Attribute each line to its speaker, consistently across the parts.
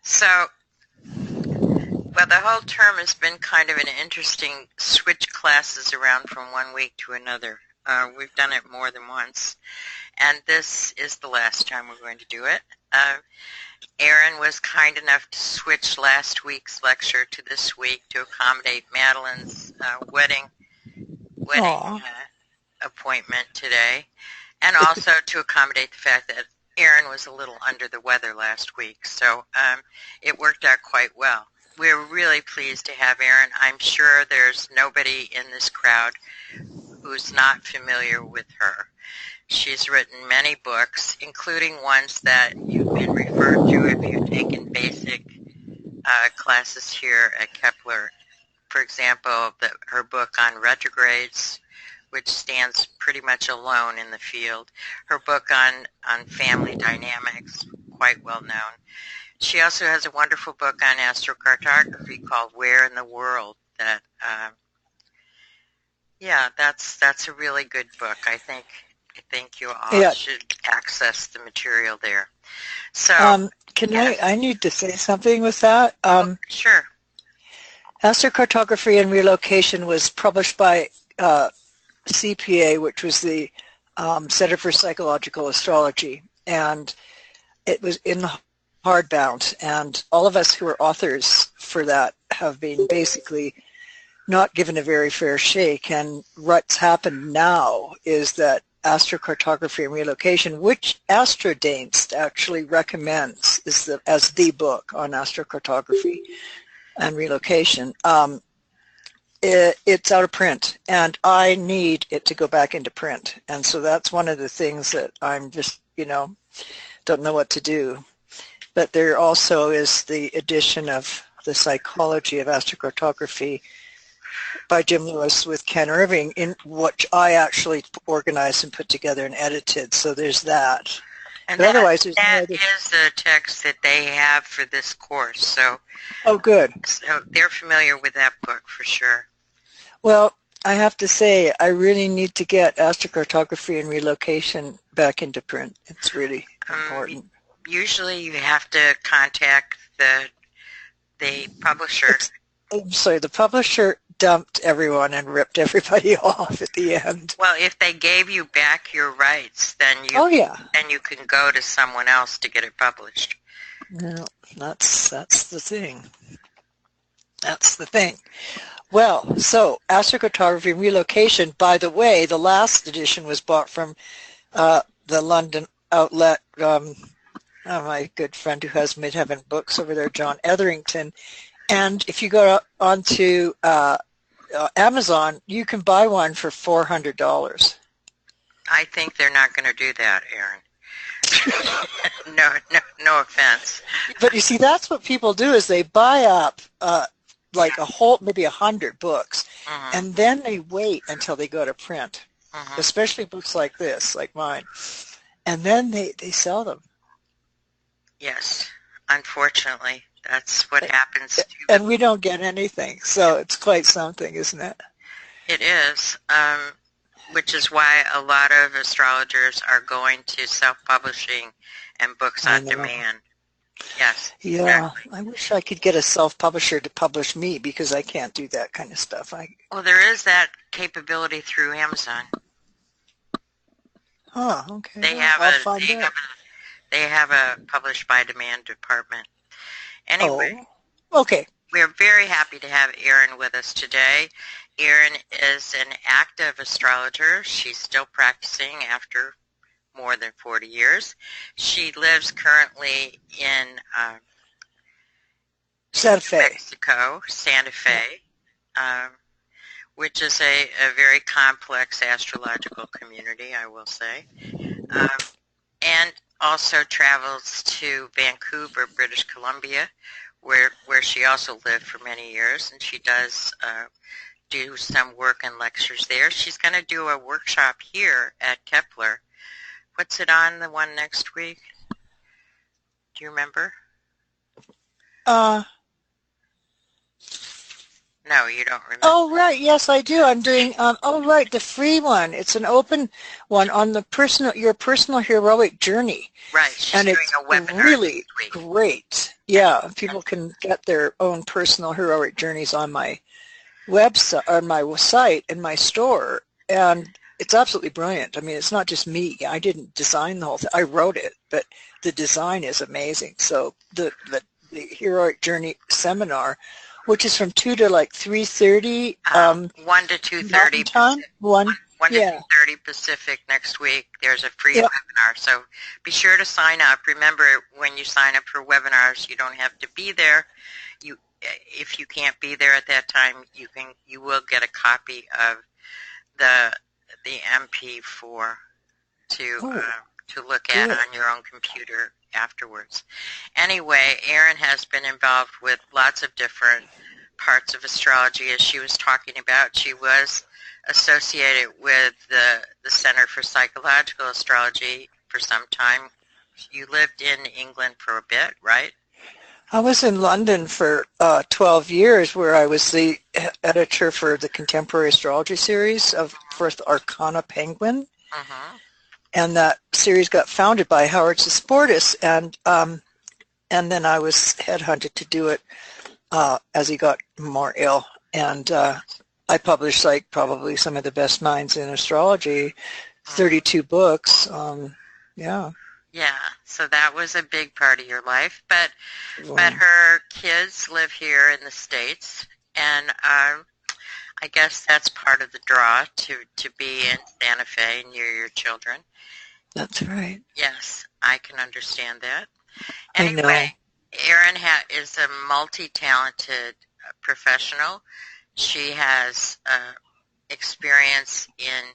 Speaker 1: So, well, the whole term has been kind of an interesting switch classes around from one week to another. We've done it more than once, and this is the last time we're going to do it. Erin was kind enough to switch last week's lecture to this week to accommodate Madeline's wedding appointment today, and also to accommodate the fact that Erin was a little under the weather last week, so it worked out quite well. We're really pleased to have Erin. I'm sure there's nobody in this crowd who's not familiar with her. She's written many books, including ones that you've been referred to if you've taken basic classes here at Kepler. For example, her book on retrogrades, which stands pretty much alone in the field. Her book on family dynamics, quite well known. She also has a wonderful book on astrocartography called Where in the World that, that's a really good book. I think you all should access the material there. So,
Speaker 2: I need to say something with that.
Speaker 1: Sure.
Speaker 2: Astrocartography and Relocation was published by CPA, which was the Center for Psychological Astrology, and it was in hardbound, and all of us who are authors for that have been basically not given a very fair shake, and what's happened now is that Astrocartography and Relocation, which Astrodanst actually recommends as the book on astrocartography and relocation, it's out of print, and I need it to go back into print, and so that's one of the things that I'm just, don't know what to do. But there also is the edition of The Psychology of Astrocartography by Jim Lewis with Ken Irving, in which I actually organized and put together and edited, so there's that.
Speaker 1: And that is the text that they have for this course, so...
Speaker 2: Oh, good.
Speaker 1: So they're familiar with that book for sure.
Speaker 2: Well, I have to say, I really need to get Astrocartography and Relocation back into print. It's really important.
Speaker 1: Usually you have to contact the publisher.
Speaker 2: The publisher dumped everyone and ripped everybody off at the end.
Speaker 1: Well, if they gave you back your rights, then you can go to someone else to get it published.
Speaker 2: No, that's the thing. That's the thing. Well, so Astrocartography and Relocation, by the way, the last edition was bought from the London outlet, my good friend who has Midheaven Books over there, John Etherington. And if you go onto Amazon, you can buy one for $400.
Speaker 1: I think they're not going to do that, Erin. No offense.
Speaker 2: But you see, that's what people do, is they buy up like maybe 100 books, and then they wait until they go to print, especially books like this, like mine, and then they sell them.
Speaker 1: Yes, unfortunately, that's what happens.
Speaker 2: And we don't get anything, so it's quite something, isn't it?
Speaker 1: It is, which is why a lot of astrologers are going to self-publishing and books on demand. Yes.
Speaker 2: Yeah,
Speaker 1: exactly.
Speaker 2: I wish I could get a self-publisher to publish me, because I can't do that kind of stuff.
Speaker 1: Well, there is that capability through Amazon.
Speaker 2: Oh, okay.
Speaker 1: They have a published by demand department. Anyway.
Speaker 2: Oh, okay.
Speaker 1: We're very happy to have Erin with us today. Erin is an active astrologer. She's still practicing after more than 40 years. She lives currently in Mexico, Santa Fe, which is a very complex astrological community, I will say, and also travels to Vancouver, British Columbia, where she also lived for many years, and she does do some work and lectures there. She's going to do a workshop here at Kepler. What's it on, the one next week? Do you remember? No, you don't remember.
Speaker 2: Oh, right. Yes, I do. I'm doing, the free one. It's an open one on your personal heroic journey.
Speaker 1: Right. She's
Speaker 2: and
Speaker 1: doing
Speaker 2: it's
Speaker 1: a webinar
Speaker 2: really great. Yeah, people can get their own personal heroic journeys on my website, on my site, in my store, and it's absolutely brilliant. I mean, it's not just me. I didn't design the whole thing. I wrote it, but the design is amazing. So the heroic journey seminar, which is from 2 to like 3:30
Speaker 1: 1 to 2:30
Speaker 2: Mountain time.
Speaker 1: Pacific.
Speaker 2: 1,
Speaker 1: 1 to
Speaker 2: yeah,
Speaker 1: 2:30 Pacific next week. There's a free
Speaker 2: yeah,
Speaker 1: webinar, so be sure to sign up. Remember, when you sign up for webinars, you don't have to be there. If you can't be there at that time, you will get a copy of the MP4
Speaker 2: oh,
Speaker 1: to look at
Speaker 2: good.
Speaker 1: on your own computer afterwards. Anyway, Erin has been involved with lots of different parts of astrology, as she was talking about. She was associated with the Center for Psychological Astrology for some time. You lived in England for a bit, right?
Speaker 2: I was in London for 12 years, where I was the editor for the Contemporary Astrology series of First Arcana Penguin.
Speaker 1: Mm-hmm.
Speaker 2: And that series got founded by Howard Susportis, and then I was headhunted to do it as he got more ill. And I published like probably some of the best minds in astrology, 32 books. Yeah.
Speaker 1: Yeah, so that was a big part of your life, but her kids live here in the States, and I guess that's part of the draw to be in Santa Fe near your children.
Speaker 2: That's right.
Speaker 1: Yes, I can understand that.
Speaker 2: I know.
Speaker 1: Anyway, Erin is a multi-talented professional. She has experience in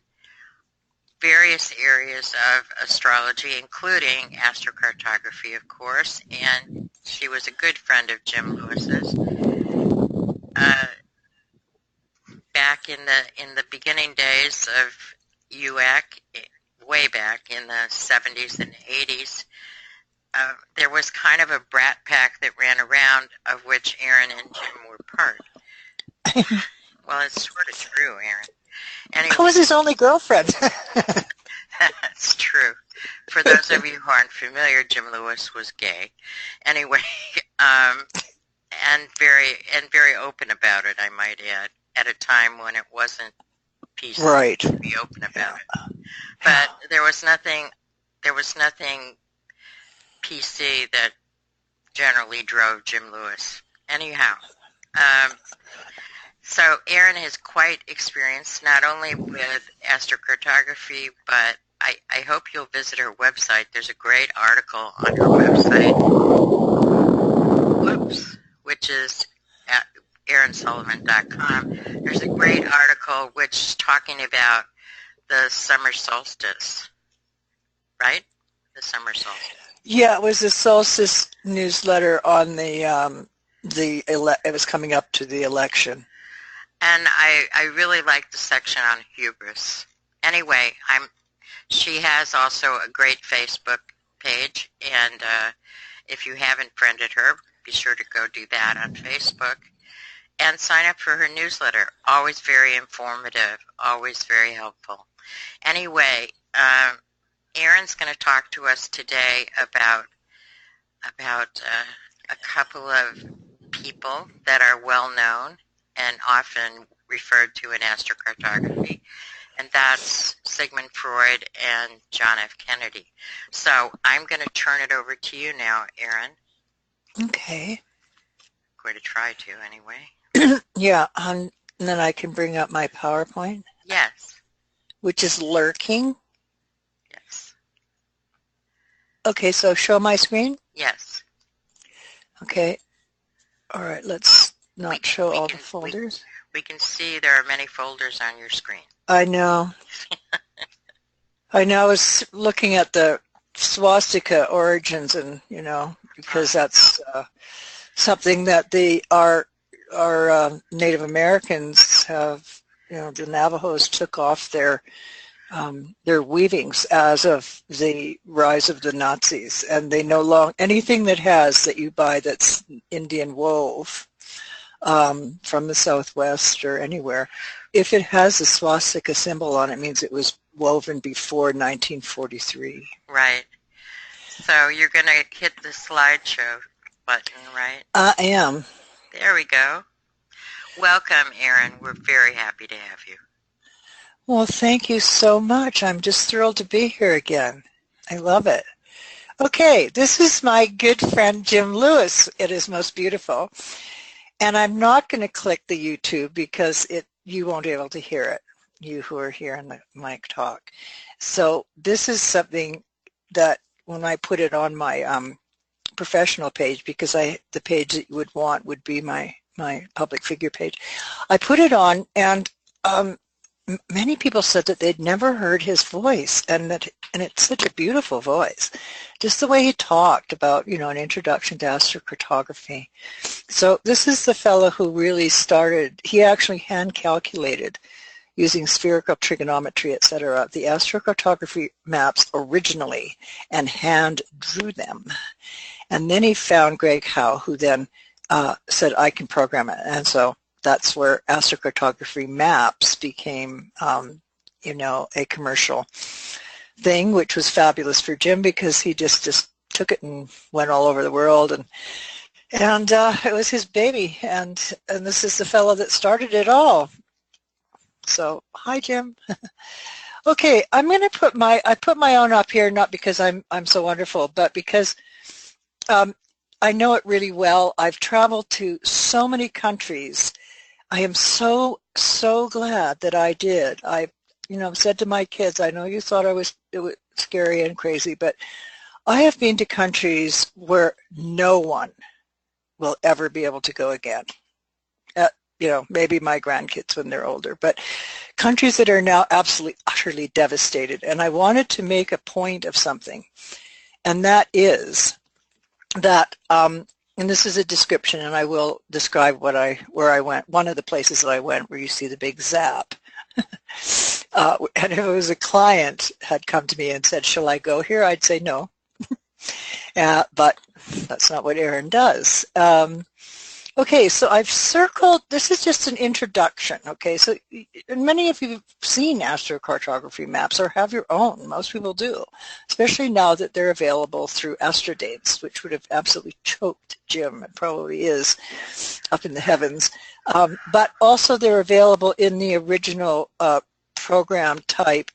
Speaker 1: various areas of astrology, including astrocartography, of course, and she was a good friend of Jim Lewis's. Back in the beginning days of UAC, way back in the 70s and 80s, there was kind of a brat pack that ran around, of which Erin and Jim were part. Well, it's sort of true, Erin. Anyway,
Speaker 2: I was his only girlfriend.
Speaker 1: that's true. For those of you who aren't familiar, Jim Lewis was gay. Anyway, and very open about it, I might add, at a time when it wasn't PC
Speaker 2: Right.
Speaker 1: to be open about it. But there was nothing PC that generally drove Jim Lewis. Anyhow, so Erin is quite experienced not only with astrocartography, but I hope you'll visit her website. There's a great article on her website, which is at erinsullivan.com. There's a great article which is talking about the summer solstice, right? The summer solstice.
Speaker 2: Yeah, it was a solstice newsletter on it was coming up to the election.
Speaker 1: And I really like the section on hubris. Anyway, she has also a great Facebook page, and if you haven't friended her, be sure to go do that on Facebook. And sign up for her newsletter. Always very informative, always very helpful. Anyway, Erin's going to talk to us today about a couple of people that are well known and often referred to in astrocartography, and that's Sigmund Freud and John F. Kennedy. So I'm going to turn it over to you now, Erin.
Speaker 2: Okay.
Speaker 1: I'm going to try to, anyway.
Speaker 2: Yeah, and then I can bring up my PowerPoint.
Speaker 1: Yes.
Speaker 2: Which is lurking.
Speaker 1: Yes.
Speaker 2: Okay, so show my screen?
Speaker 1: Yes.
Speaker 2: Okay. All right, let's not show all the folders.
Speaker 1: We can see there are many folders on your screen.
Speaker 2: I know. I know. I was looking at the swastika origins, and because that's something that our Native Americans have. The Navajos took off their weavings as of the rise of the Nazis, and they no longer anything that you buy that's Indian wove from the Southwest or anywhere, if it has a swastika symbol on it, means it was woven before 1943.
Speaker 1: Right. So you're going to hit the slideshow button, right?
Speaker 2: I am.
Speaker 1: There we go. Welcome, Erin. We're very happy to have you.
Speaker 2: Well, thank you so much. I'm just thrilled to be here again. I love it. Okay, this is my good friend Jim Lewis. It is most beautiful. And I'm not going to click the YouTube because you won't be able to hear it, you who are here in the mic talk. So this is something that when I put it on my professional page, because the page that you would want would be my public figure page. I put it on, and many people said that they'd never heard his voice, and it's such a beautiful voice. Just the way he talked about, an introduction to astrocartography. So this is the fellow who really started, he actually hand calculated using spherical trigonometry, etc., the astrocartography maps originally and hand drew them. And then he found Greg Howe, who then said, I can program it. And so that's where astrocartography maps became, a commercial thing, which was fabulous for Jim because he just took it and went all over the world. And it was his baby. And this is the fellow that started it all. So, hi, Jim. Okay, I'm going to put I put my own up here, not because I'm so wonderful, but because I know it really well. I've traveled to so many countries. I am so glad that I did. I said to my kids, I know you thought it was scary and crazy, but I have been to countries where no one will ever be able to go again. Maybe my grandkids when they're older, but countries that are now absolutely, utterly devastated. And I wanted to make a point of something, and that is that, and this is a description, and I will describe where I went. One of the places that I went where you see the big zap. And if it was a client had come to me and said, shall I go here? I'd say no. But that's not what Erin does. Okay, so I've circled, this is just an introduction, okay? So many of you have seen astrocartography maps or have your own. Most people do, especially now that they're available through Astro, which would have absolutely choked Jim, and probably is, up in the heavens. But also they're available in the original program type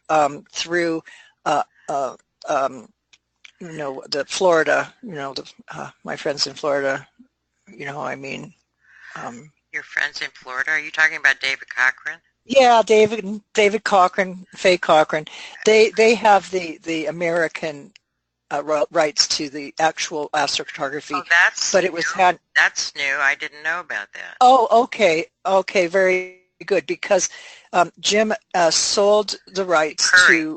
Speaker 2: through, the Florida, my friends in Florida, you know who I mean.
Speaker 1: Your friends in Florida? Are you talking about David Cochran?
Speaker 2: Yeah, David Cochran, Faye Cochran. They have the American rights to the actual astrocartography.
Speaker 1: Oh, that's
Speaker 2: but it was had.
Speaker 1: That's new. I didn't know about that.
Speaker 2: Oh, okay, very good. Because Jim sold the rights to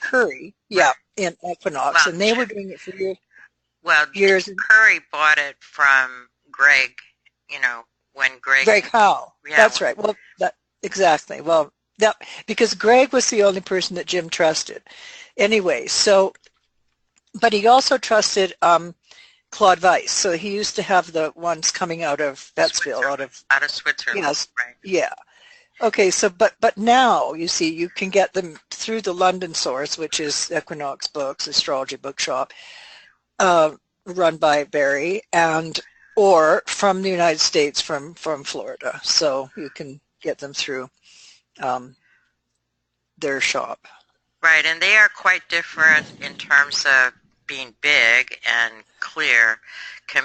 Speaker 2: Curry, yeah, in Equinox, and they were doing it for years.
Speaker 1: Well,
Speaker 2: years.
Speaker 1: Curry bought it from Greg, when Greg
Speaker 2: Howe.
Speaker 1: Yeah,
Speaker 2: that's right. Well, exactly. Well, because Greg was the only person that Jim trusted. Anyway, so, but he also trusted Claude Weiss. So he used to have the ones coming out of Bettsville, out of
Speaker 1: Switzerland.
Speaker 2: Yes,
Speaker 1: right.
Speaker 2: Yeah. Okay, so but now you see you can get them through the London source, which is Equinox Books, Astrology Bookshop, run by Barry, or from the United States, from Florida. So you can get them through their shop.
Speaker 1: Right, and they are quite different in terms of being big and clear.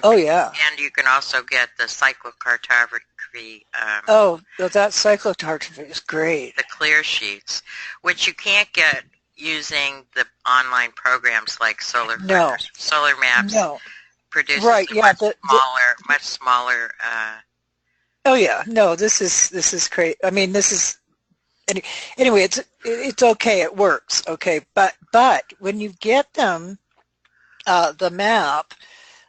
Speaker 2: Oh, yeah.
Speaker 1: And you can also get the cyclocartography.
Speaker 2: That cyclocartography is great.
Speaker 1: The clear sheets, which you can't get using the online programs like Solar Maps.
Speaker 2: No.
Speaker 1: Produces
Speaker 2: right, yeah,
Speaker 1: much smaller.
Speaker 2: Oh yeah, no, this is great. I mean, this is anyway. It's okay. It works. Okay, but when you get them, the map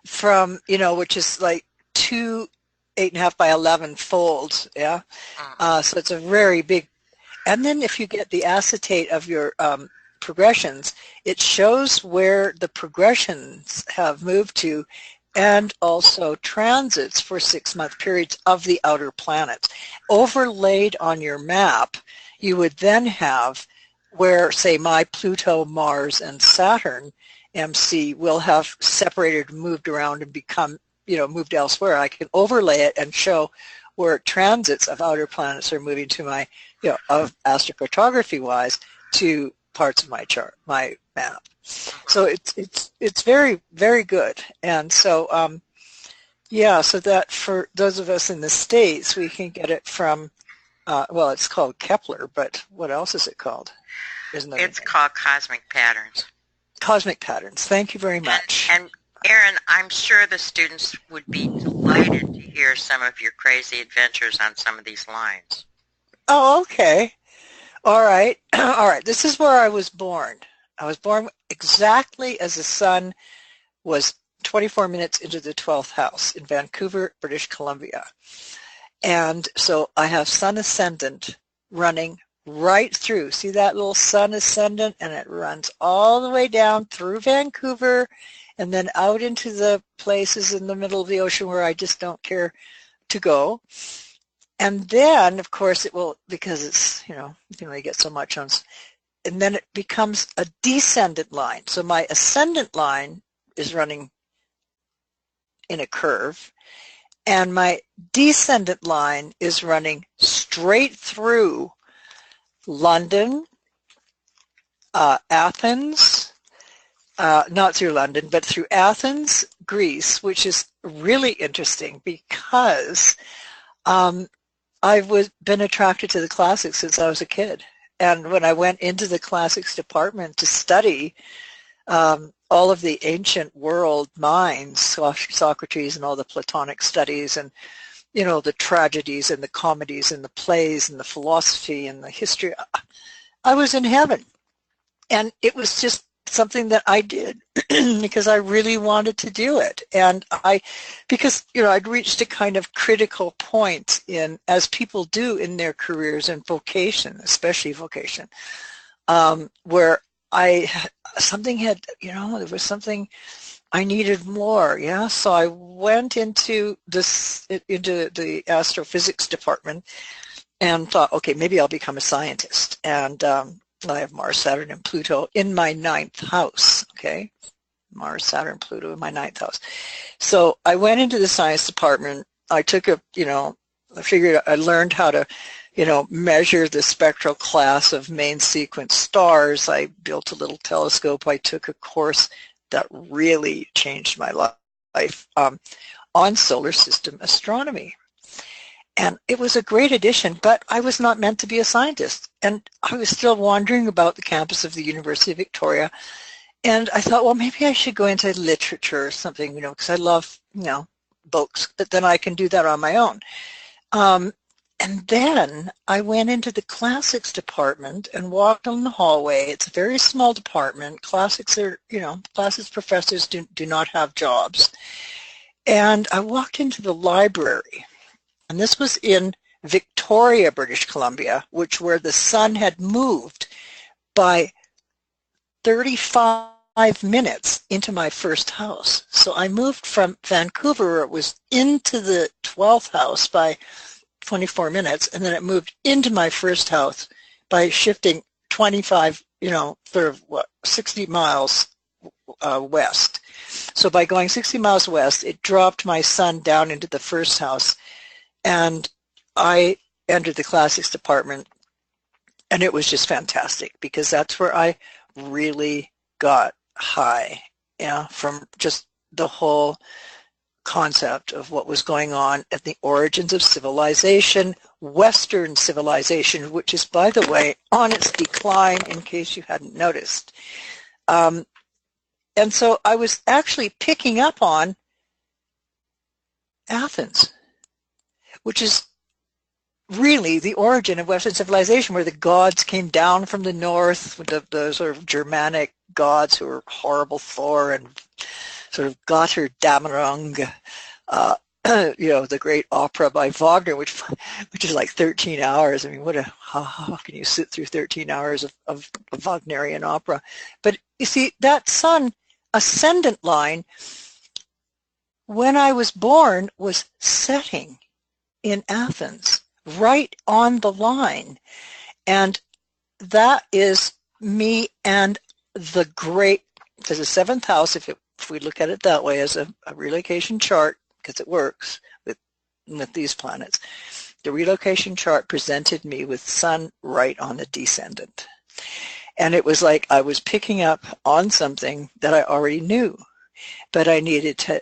Speaker 2: from which is like 2 8.5 by 11 folds. Yeah, so it's a very big. And then if you get the acetate of your progressions, it shows where the progressions have moved to, and also transits for 6-month periods of the outer planets. Overlaid on your map, you would then have where, say, my Pluto, Mars, and Saturn MC will have separated, moved around, and become moved elsewhere, I can overlay it and show where transits of outer planets are moving to my, of astrocartography-wise, to parts of my chart, my map. So it's very, very good. And so, so that for those of us in the States, we can get it from, well, it's called Kepler, but what else is it called?
Speaker 1: It's called Cosmic Patterns.
Speaker 2: Cosmic Patterns. Thank you very much.
Speaker 1: And Erin, I'm sure the students would be delighted to hear some of your crazy adventures on some of these lines.
Speaker 2: Oh, okay. All right. All right. This is where I was born. I was born exactly as the sun was 24 minutes into the 12th house in Vancouver, British Columbia. And so I have sun ascendant running right through. See that little sun ascendant? And it runs all the way down through Vancouver and then out into the places in the middle of the ocean where I just don't care to go. And then, of course, it will, because it's, you can only get so much on, and then it becomes a descendant line. So my ascendant line is running in a curve, and my descendant line is running straight through London, Athens, not through London, but through Athens, Greece, which is really interesting because I've been attracted to the classics since I was a kid. And when I went into the classics department to study all of the ancient world minds, Socrates and all the Platonic studies and, the tragedies and the comedies and the plays and the philosophy and the history, I was in heaven. And it was just something that I did because I really wanted to do it. And because I'd reached a kind of critical point as people do in their careers and vocation, especially vocation, where something had, there was something I needed more. Yeah. So I went into the astrophysics department and thought, okay, maybe I'll become a scientist. And, I have Mars, Saturn, and Pluto in my 9th house, okay? Mars, Saturn, Pluto in my 9th house. So I went into the science department. I took I figured I learned how to, measure the spectral class of main sequence stars. I built a little telescope. I took a course that really changed my life on solar system astronomy. And it was a great addition, but I was not meant to be a scientist. And I was still wandering about the campus of the University of Victoria. And I thought, well, maybe I should go into literature or something, because I love, books, but then I can do that on my own. And then I went into the classics department and walked on the hallway. It's a very small department. Classics are, classics professors do not have jobs. And I walked into the library. And this was in Victoria, British Columbia, where the sun had moved by 35 minutes into my first house. So I moved from Vancouver, where it was into the 12th house by 24 minutes, and then it moved into my first house by shifting 25, 60 miles west. So by going 60 miles west, it dropped my sun down into the first house. And I entered the classics department, and it was just fantastic because that's where I really got high, from just the whole concept of what was going on at the origins of civilization, Western civilization, which is, by the way, on its decline, in case you hadn't noticed. And so I was actually picking up on Athens, which is really the origin of Western civilization, where the gods came down from the north, with the sort of Germanic gods who were horrible, Thor and sort of Götterdämmerung, the great opera by Wagner, which is like 13 hours. I mean, how can you sit through 13 hours of Wagnerian opera? But you see, that sun ascendant line, when I was born, was setting in Athens, right on the line. And that is me and the great, because the 7th house, if we look at it that way as a relocation chart, because it works with these planets. The relocation chart presented me with Sun right on the descendant. And it was like I was picking up on something that I already knew, but I needed to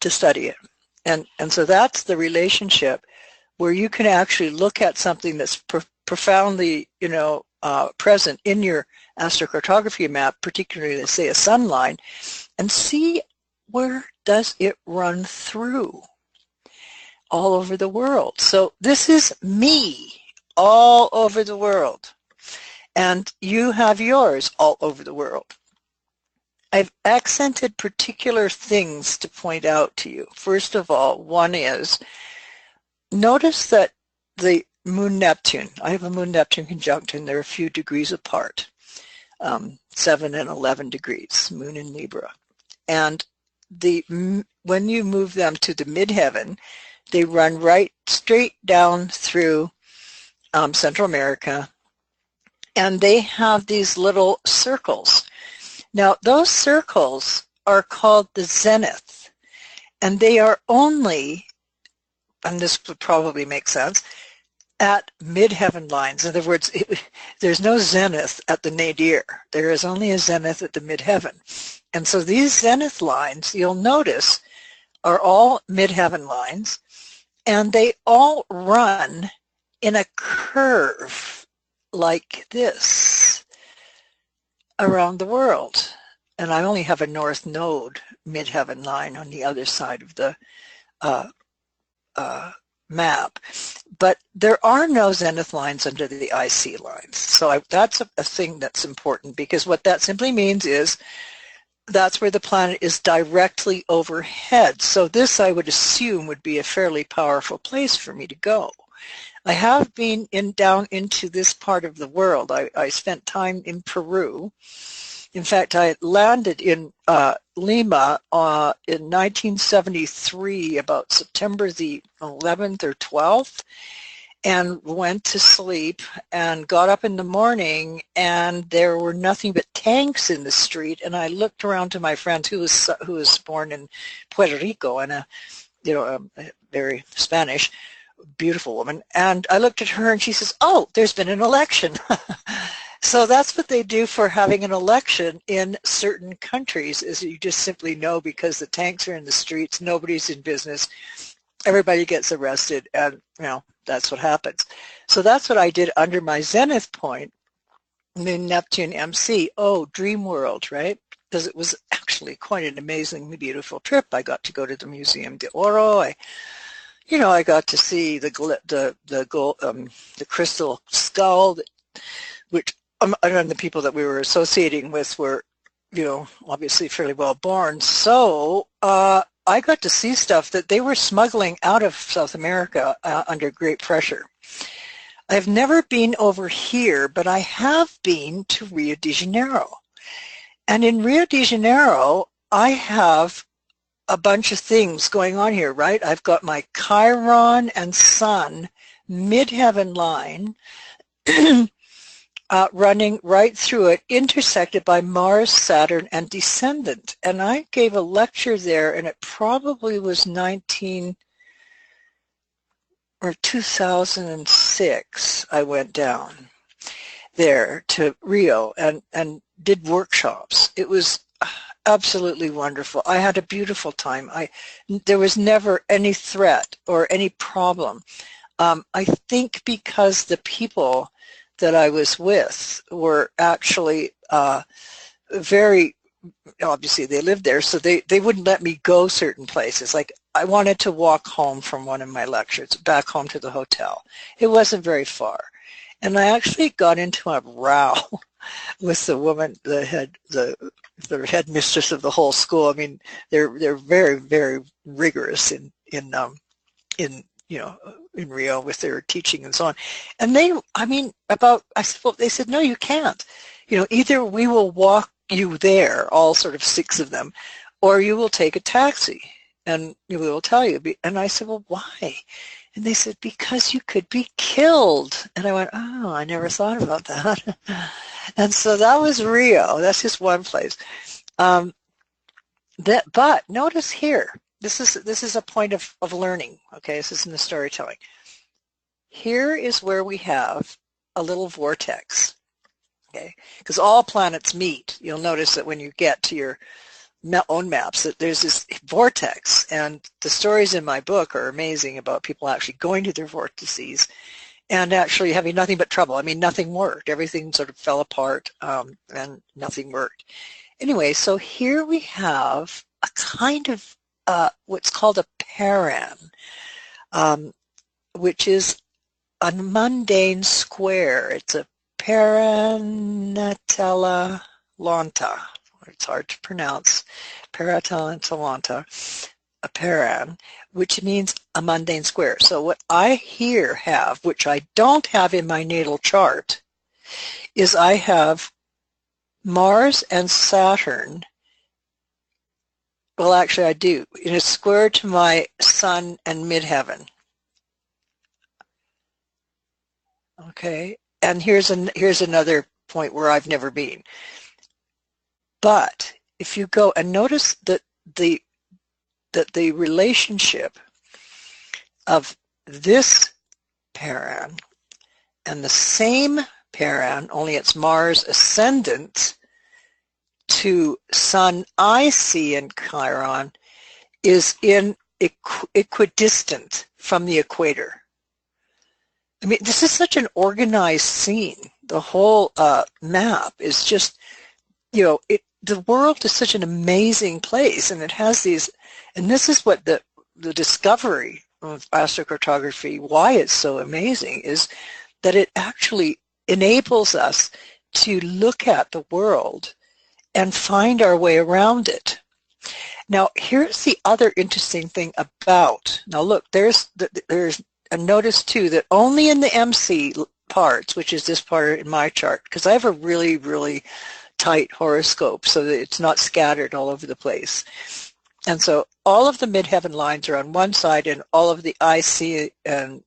Speaker 2: study it. And so that's the relationship where you can actually look at something that's profoundly, present in your astrocartography map, particularly, let's say, a sun line, and see where does it run through all over the world. So this is me all over the world, and you have yours all over the world. I've accented particular things to point out to you. First of all, one is, notice that the Moon-Neptune, I have a Moon-Neptune conjunction, they're a few degrees apart, 7 and 11 degrees, Moon in Libra. And when you move them to the midheaven, they run right straight down through Central America, and they have these little circles. Now, those circles are called the zenith, and they are only, and this would probably make sense, at midheaven lines. In other words, there's no zenith at the nadir. There is only a zenith at the midheaven. And so these zenith lines, you'll notice, are all midheaven lines, and they all run in a curve like this around the world. And I only have a north node midheaven line on the other side of the map. But there are no zenith lines under the IC lines. So that's a thing that's important, because what that simply means is that's where the planet is directly overhead. So this, I would assume, would be a fairly powerful place for me to go. I have been down into this part of the world. I spent time in Peru. In fact, I landed in Lima in 1973, about September the 11th or 12th, and went to sleep and got up in the morning, and there were nothing but tanks in the street. And I looked around to my friend who was born in Puerto Rico, and a very Spanish, beautiful woman. And I looked at her, and she says, "Oh, there's been an election." So that's what they do for having an election in certain countries, is you just simply know, because the tanks are in the streets, nobody's in business, everybody gets arrested, and that's what happens. So that's what I did under my zenith point, Moon Neptune MC. Oh, dream world, right? Because it was actually quite an amazingly beautiful trip. I got to go to the Museum de Oro. I got to see the crystal skull, which and the people that we were associating with were, obviously fairly well born. So I got to see stuff that they were smuggling out of South America under great pressure. I've never been over here, but I have been to Rio de Janeiro. And in Rio de Janeiro, I have a bunch of things going on here, right? I've got my Chiron and Sun midheaven line running right through it, intersected by Mars, Saturn, and Descendant. And I gave a lecture there, and it probably was 2006. I went down there to Rio and did workshops. It was absolutely wonderful. I had a beautiful time. There was never any threat or any problem. I think because the people that I was with were actually very, obviously they lived there, so they wouldn't let me go certain places. Like, I wanted to walk home from one of my lectures, back home to the hotel. It wasn't very far. And I actually got into a row with the woman, the headmistress of the whole school. I mean, they're very, very rigorous in Rio with their teaching and so on. And they said, no, you can't. Either we will walk you there, all sort of 6 of them, or you will take a taxi, and we will tell you. And I said, well, why? And they said, because you could be killed. And I went, oh, I never thought about that. And so that was Rio. That's just one place. But notice here, this is a point of learning, okay? This isn't the storytelling. Here is where we have a little vortex, okay? Because all planets meet. You'll notice that when you get to your own maps that there's this vortex, and the stories in my book are amazing about people actually going to their vortices and actually having nothing but trouble. I mean, nothing worked. Everything sort of fell apart, and nothing worked. Anyway, so here we have a kind of what's called a paran, which is a mundane square. It's a paranatella lonta. It's hard to pronounce. Paranatella, a paran, which means a mundane square. So what I here have, which I don't have in my natal chart, is I have Mars and Saturn. Well, actually I do, in a square to my sun and midheaven. Okay, and here's another point where I've never been. But if you go and notice that the relationship of this paran and the same paran, only it's Mars ascendant to Sun IC in Chiron, is in equidistant from the equator. I mean, this is such an organized scene. The whole map is just, you know, the world is such an amazing place, and it has these, and this is what the discovery of astrocartography, why it's so amazing, is that it actually enables us to look at the world and find our way around it. Now, here's the other interesting thing about, now look, there's a notice too that only in the MC parts, which is this part in my chart, because I have a really, really tight horoscope so that it's not scattered all over the place. And so all of the midheaven lines are on one side, and all of the IC and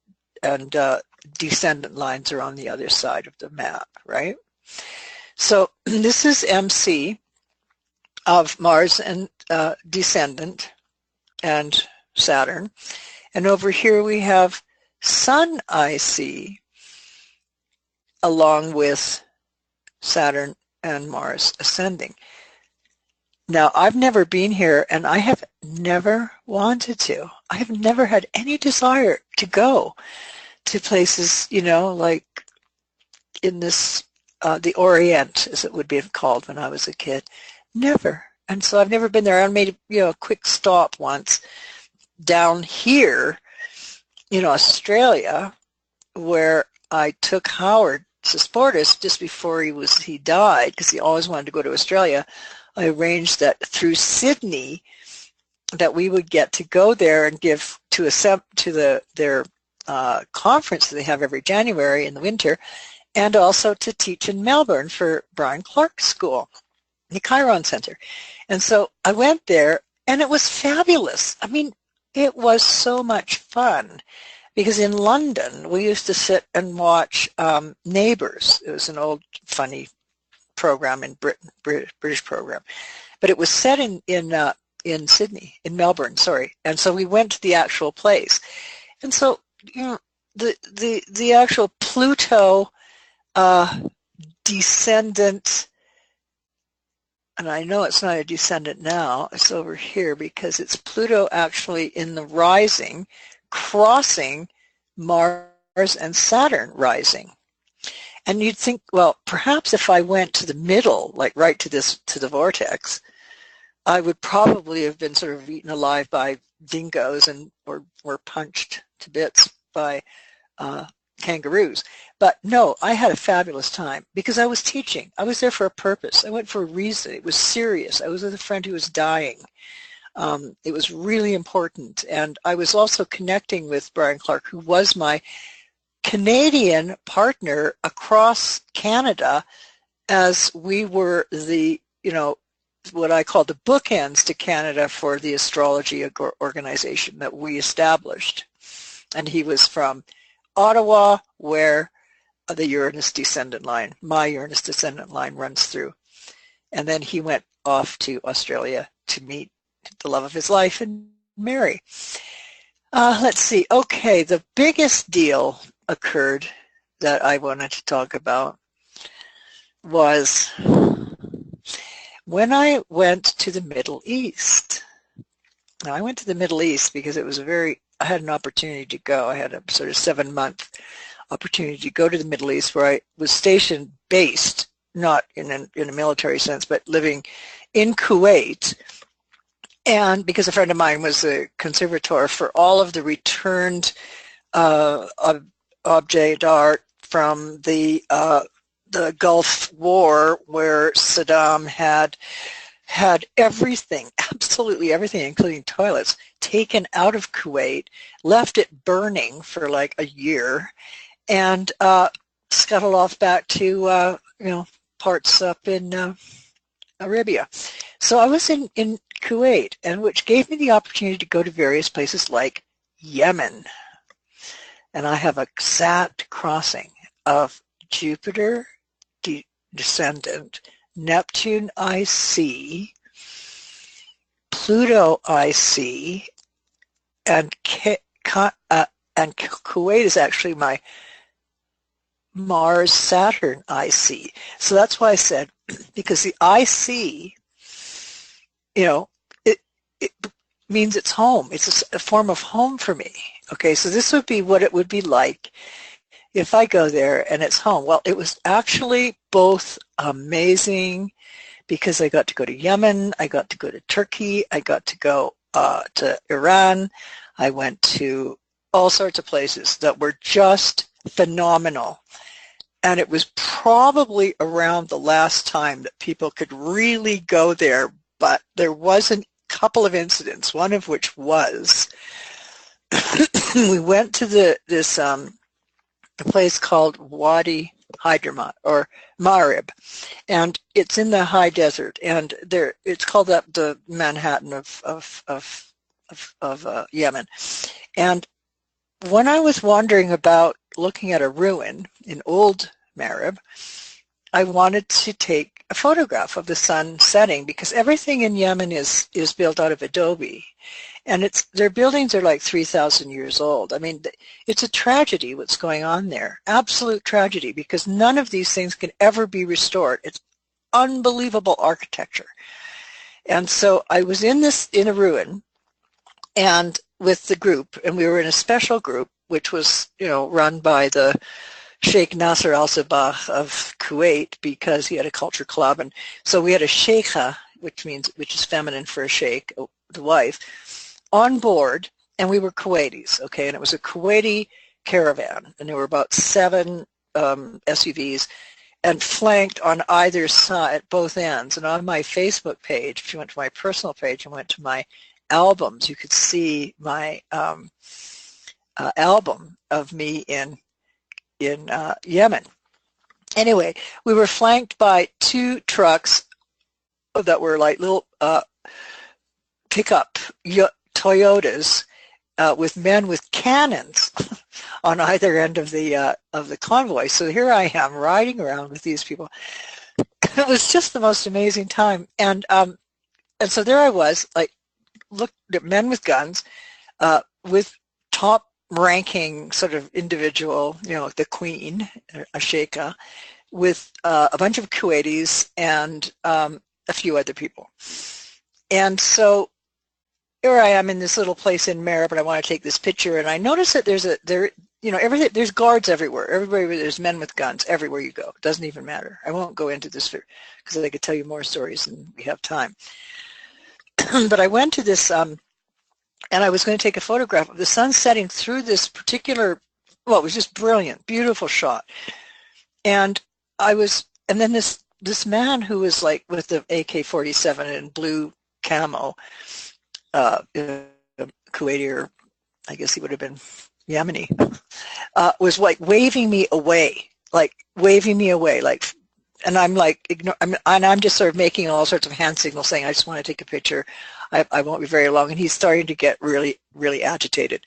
Speaker 2: descendant lines are on the other side of the map, right? So this is MC of Mars and descendant and Saturn. And over here we have Sun IC along with Saturn and Mars ascending. Now, I've never been here, and I have never wanted to. I have never had any desire to go to places, you know, like in this, the Orient, as it would be called when I was a kid. Never. And so I've never been there. I made, you know, a quick stop once down here in Australia, where I took Howard Susportis just before he died, because he always wanted to go to Australia. I arranged that through Sydney that we would get to go there and give to their conference that they have every January in the winter, and also to teach in Melbourne for Brian Clark's school, the Chiron Center. And so I went there, and it was fabulous. I mean, it was so much fun, because in London we used to sit and watch Neighbours. It was an old funny program in Britain, British program, but it was set in Sydney, in Melbourne, sorry. And so we went to the actual place, and so, you know, the actual Pluto descendant, and I know it's not a descendant now, it's over here, because it's Pluto actually in the rising, crossing Mars and Saturn rising. And you'd think, well, perhaps if I went to the middle, like right to the vortex, I would probably have been sort of eaten alive by dingoes or punched to bits by kangaroos. But no, I had a fabulous time because I was teaching. I was there for a purpose. I went for a reason. It was serious. I was with a friend who was dying. It was really important. And I was also connecting with Brian Clark, who was my Canadian partner across Canada, as we were the, you know, what I call the bookends to Canada for the astrology organization that we established. And he was from Ottawa, where the Uranus descendant line, my Uranus descendant line, runs through. And then he went off to Australia to meet the love of his life and Mary. Let's see. Okay, the biggest deal occurred that I wanted to talk about was when I went to the Middle East. Now, I went to the Middle East because it was I had an opportunity to go. I had a sort of 7-month opportunity to go to the Middle East where I was stationed, based, not in a military sense, but living in Kuwait. And because a friend of mine was a conservator for all of the returned object art from the Gulf War, where Saddam had everything, absolutely everything, including toilets, taken out of Kuwait, left it burning for like a year, and scuttled off back to parts up in Arabia. So I was in Kuwait, and which gave me the opportunity to go to various places like Yemen. And I have a exact crossing of Jupiter descendant, Neptune IC, Pluto IC, and Kuwait is actually my Mars Saturn IC. So that's why I said, because the IC, it means it's home. It's a form of home for me. Okay, so this would be what it would be like if I go there and it's home. Well, it was actually both amazing because I got to go to Yemen, I got to go to Turkey, I got to go to Iran, I went to all sorts of places that were just phenomenal. And it was probably around the last time that people could really go there, but there was a couple of incidents, one of which was we went to this place called Wadi Hydermat or Marib, and it's in the high desert, and it's called the Manhattan of Yemen. And when I was wandering about looking at a ruin in old Marib, I wanted to take a photograph of the sun setting because everything in Yemen is built out of adobe, and their buildings are like 3,000 years old. I mean, it's a tragedy what's going on there, absolute tragedy, because none of these things can ever be restored. It's unbelievable architecture. And so I was in a ruin, and with the group, and we were in a special group which was run by the Sheikh Nasser al-Sabah of Kuwait, because he had a culture club. And so we had a sheikha, which is feminine for a sheikh, the wife, on board, and we were Kuwaitis, okay? And it was a Kuwaiti caravan, and there were about 7 SUVs, and flanked on either side, both ends. And on my Facebook page, if you went to my personal page and went to my albums, you could see my album of me in Yemen. Anyway, we were flanked by 2 trucks that were like little pickup Toyotas with men with cannons on either end of the convoy. So here I am riding around with these people. It was just the most amazing time, and so there I was, like, looked at men with guns, with top-ranking sort of individual, the queen, a sheikha, with a bunch of Kuwaitis and a few other people. And so here I am in this little place in Marib, and I want to take this picture, and I notice that there's guards everywhere. There's men with guns everywhere you go. It doesn't even matter. I won't go into this because I could tell you more stories than we have time. But I went to this, and I was going to take a photograph of the sun setting through this particular, well, it was just brilliant, beautiful shot. And then this man who was like with the AK-47 and blue camo, Kuwaiti, or I guess he would have been Yemeni, was like waving me away, and I'm like, I'm just sort of making all sorts of hand signals saying, I just want to take a picture. I won't be very long. And he's starting to get really, really agitated.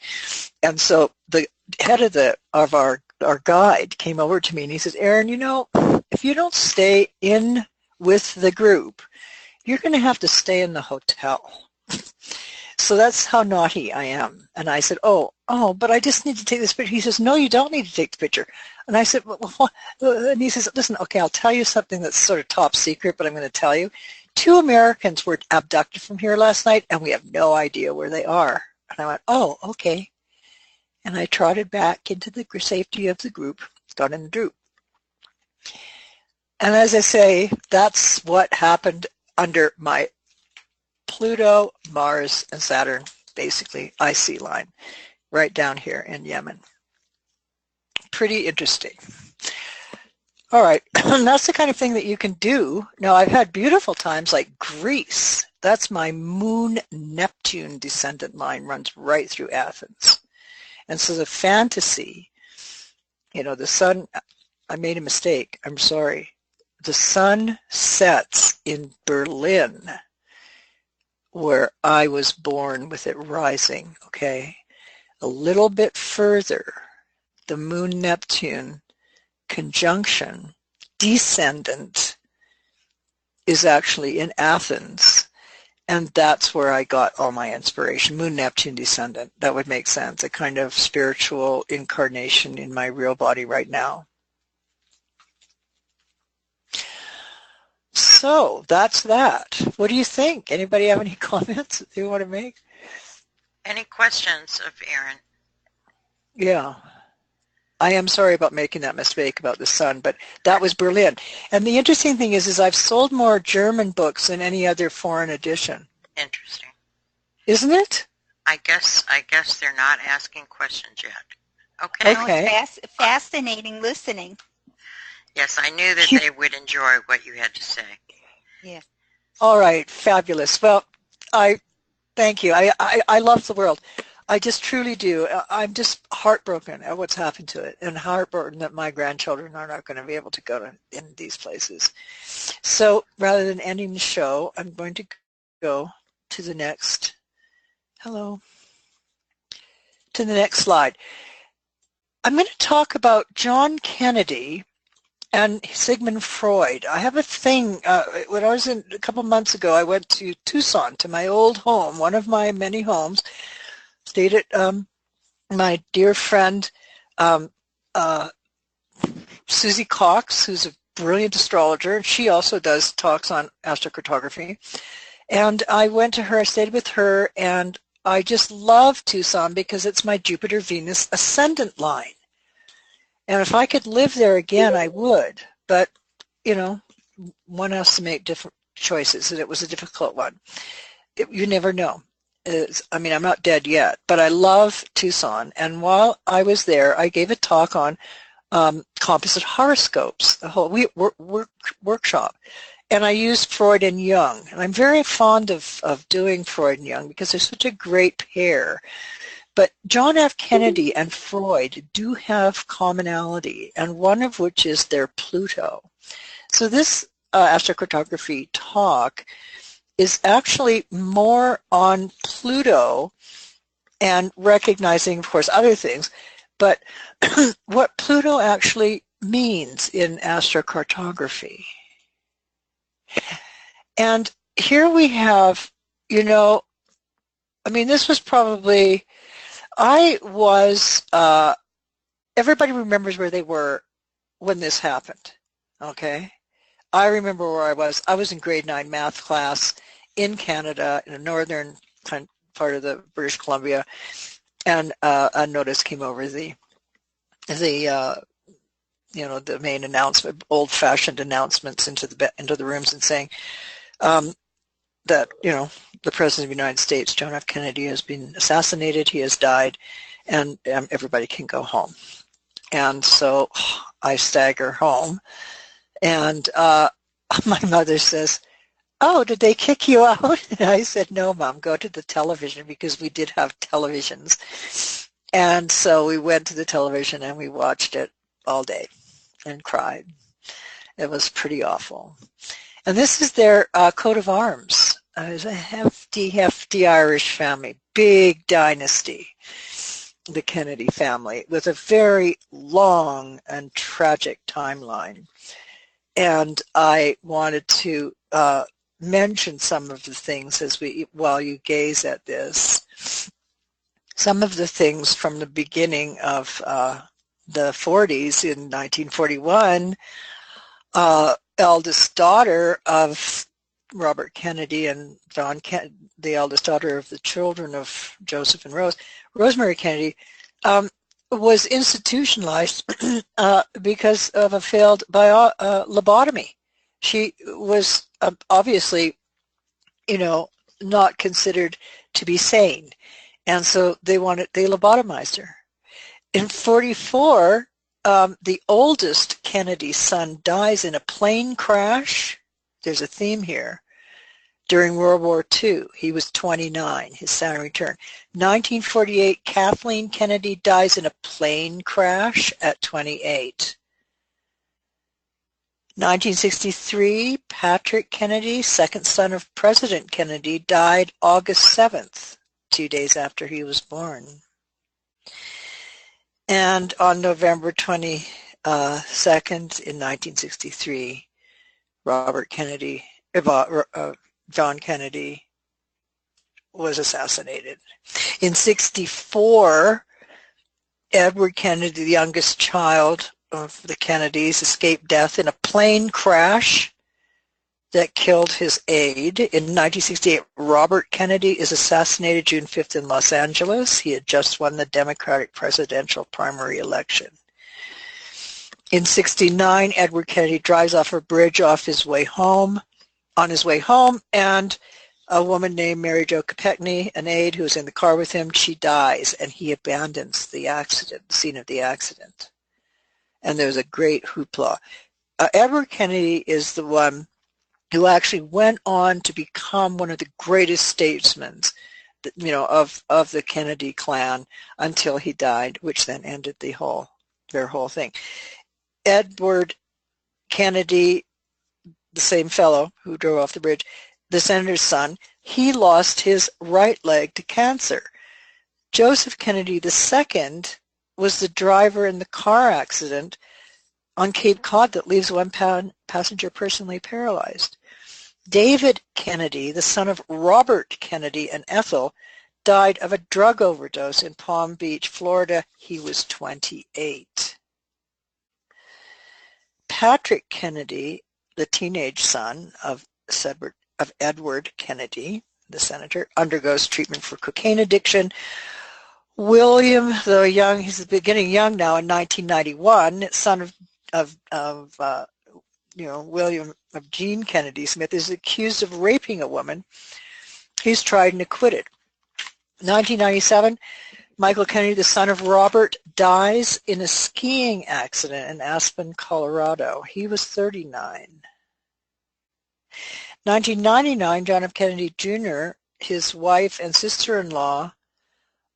Speaker 2: And so the head of our guide came over to me and he says, Erin, if you don't stay in with the group, you're going to have to stay in the hotel. So that's how naughty I am. And I said, oh, but I just need to take this picture. He says, no, you don't need to take the picture. And I said, well, what? And he says, listen, okay, I'll tell you something that's sort of top secret, but I'm going to tell you. 2 Americans were abducted from here last night, and we have no idea where they are. And I went, oh, okay. And I trotted back into the safety of the group, got in the group. And as I say, that's what happened under my Pluto, Mars, and Saturn, basically, IC line, right down here in Yemen. Pretty interesting. All right, and that's the kind of thing that you can do. Now, I've had beautiful times like Greece. That's my Moon-Neptune descendant line, runs right through Athens. And so the fantasy, the sun, I made a mistake, I'm sorry. The sun sets in Berlin, where I was born, with it rising, okay? A little bit further, the Moon-Neptune conjunction descendant is actually in Athens, and that's where I got all my inspiration. Moon-Neptune descendant, that would make sense, a kind of spiritual incarnation in my real body right now. So that's that. What do you think? Anybody have any comments that you want to make?
Speaker 1: Any questions of Aaron?
Speaker 2: Yeah. I am sorry about making that mistake about the sun, but that was Berlin. And the interesting thing is I've sold more German books than any other foreign edition.
Speaker 1: Interesting.
Speaker 2: Isn't it?
Speaker 1: I guess they're not asking questions yet. Okay.
Speaker 2: Okay.
Speaker 3: No, it's fascinating listening.
Speaker 1: Yes, I knew that they would enjoy what you had to say.
Speaker 3: Yeah.
Speaker 2: All right. Fabulous. Well, thank you. I love the world. I just truly do. I'm just heartbroken at what's happened to it, and heartbroken that my grandchildren are not going to be able to go in these places. So rather than ending the show, I'm going to go to the next, to the next slide. I'm going to talk about John Kennedy and Sigmund Freud. I have a thing, when I was a couple months ago, I went to Tucson, to my old home, one of my many homes, stayed at my dear friend Susie Cox, who's a brilliant astrologer, and she also does talks on astrocartography. And I went to her, I stayed with her, and I just love Tucson because it's my Jupiter-Venus ascendant line. And if I could live there again, I would. But, one has to make different choices, and it was a difficult one. You never know. I'm not dead yet, but I love Tucson. And while I was there, I gave a talk on composite horoscopes, the whole workshop. And I used Freud and Jung. And I'm very fond of doing Freud and Jung because they're such a great pair. But John F. Kennedy and Freud do have commonality, and one of which is their Pluto. So this astrocartography talk is actually more on Pluto and recognizing, of course, other things, but what Pluto actually means in astrocartography. And here we have, this was probably, everybody remembers where they were when this happened, okay? I remember where I was. I was in grade 9 math class in Canada, in a northern part of the British Columbia, and a notice came over the main announcement, old-fashioned announcements into the rooms, and saying that the President of the United States, John F. Kennedy, has been assassinated. He has died, and everybody can go home. And so I stagger home, and my mother says, "Oh, did they kick you out?" And I said, "No, Mom, go to the television," because we did have televisions. And so we went to the television and we watched it all day and cried. It was pretty awful. And this is their coat of arms. It was a hefty Irish family, big dynasty, the Kennedy family, with a very long and tragic timeline. And I wanted to mention some of the things while you gaze at this. Some of the things from the beginning of the 40s in 1941, eldest daughter of Robert Kennedy and the eldest daughter of the children of Joseph and Rosemary Kennedy, was institutionalized because of a failed lobotomy. She was obviously, not considered to be sane, and so they lobotomized her. In 44, the oldest Kennedy son dies in a plane crash. There's a theme here. During World War II, he was 29, his Saturn return. 1948, Kathleen Kennedy dies in a plane crash at 28. 1963, Patrick Kennedy, second son of President Kennedy, died August 7th, 2 days after he was born. And on November 22nd, in 1963, John Kennedy was assassinated. In 64, Edward Kennedy, the youngest child of the Kennedys, escaped death in a plane crash that killed his aide. In 1968, Robert Kennedy is assassinated June 5th in Los Angeles. He had just won the Democratic presidential primary election. In 69, Edward Kennedy drives off a bridge on his way home, and a woman named Mary Jo Kopechne, an aide who was in the car with him, she dies, and he abandons the scene of the accident. And there's a great hoopla. Edward Kennedy is the one who actually went on to become one of the greatest statesmen, of the Kennedy clan until he died, which then ended their whole thing. Edward Kennedy, the same fellow who drove off the bridge, the senator's son, he lost his right leg to cancer. Joseph Kennedy II was the driver in the car accident on Cape Cod that leaves one passenger permanently paralyzed. David Kennedy, the son of Robert Kennedy and Ethel, died of a drug overdose in Palm Beach, Florida. He was 28. Patrick Kennedy, the teenage son of Edward Kennedy, the senator, undergoes treatment for cocaine addiction. William, though young, he's beginning young now, in 1991, son of William of Jean Kennedy Smith, is accused of raping a woman. He's tried and acquitted. 1997, Michael Kennedy, the son of Robert, dies in a skiing accident in Aspen, Colorado. He was 39. 1999, John F. Kennedy Jr., his wife and sister-in-law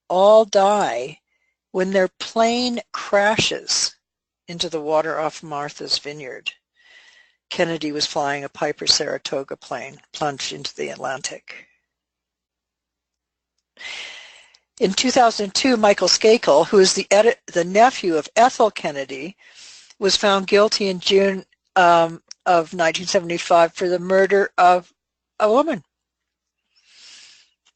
Speaker 2: all die when their plane crashes into the water off Martha's Vineyard. Kennedy was flying a Piper Saratoga plane, plunged into the Atlantic. In 2002, Michael Skakel, who is the nephew of Ethel Kennedy, was found guilty in June of 1975 for the murder of a woman.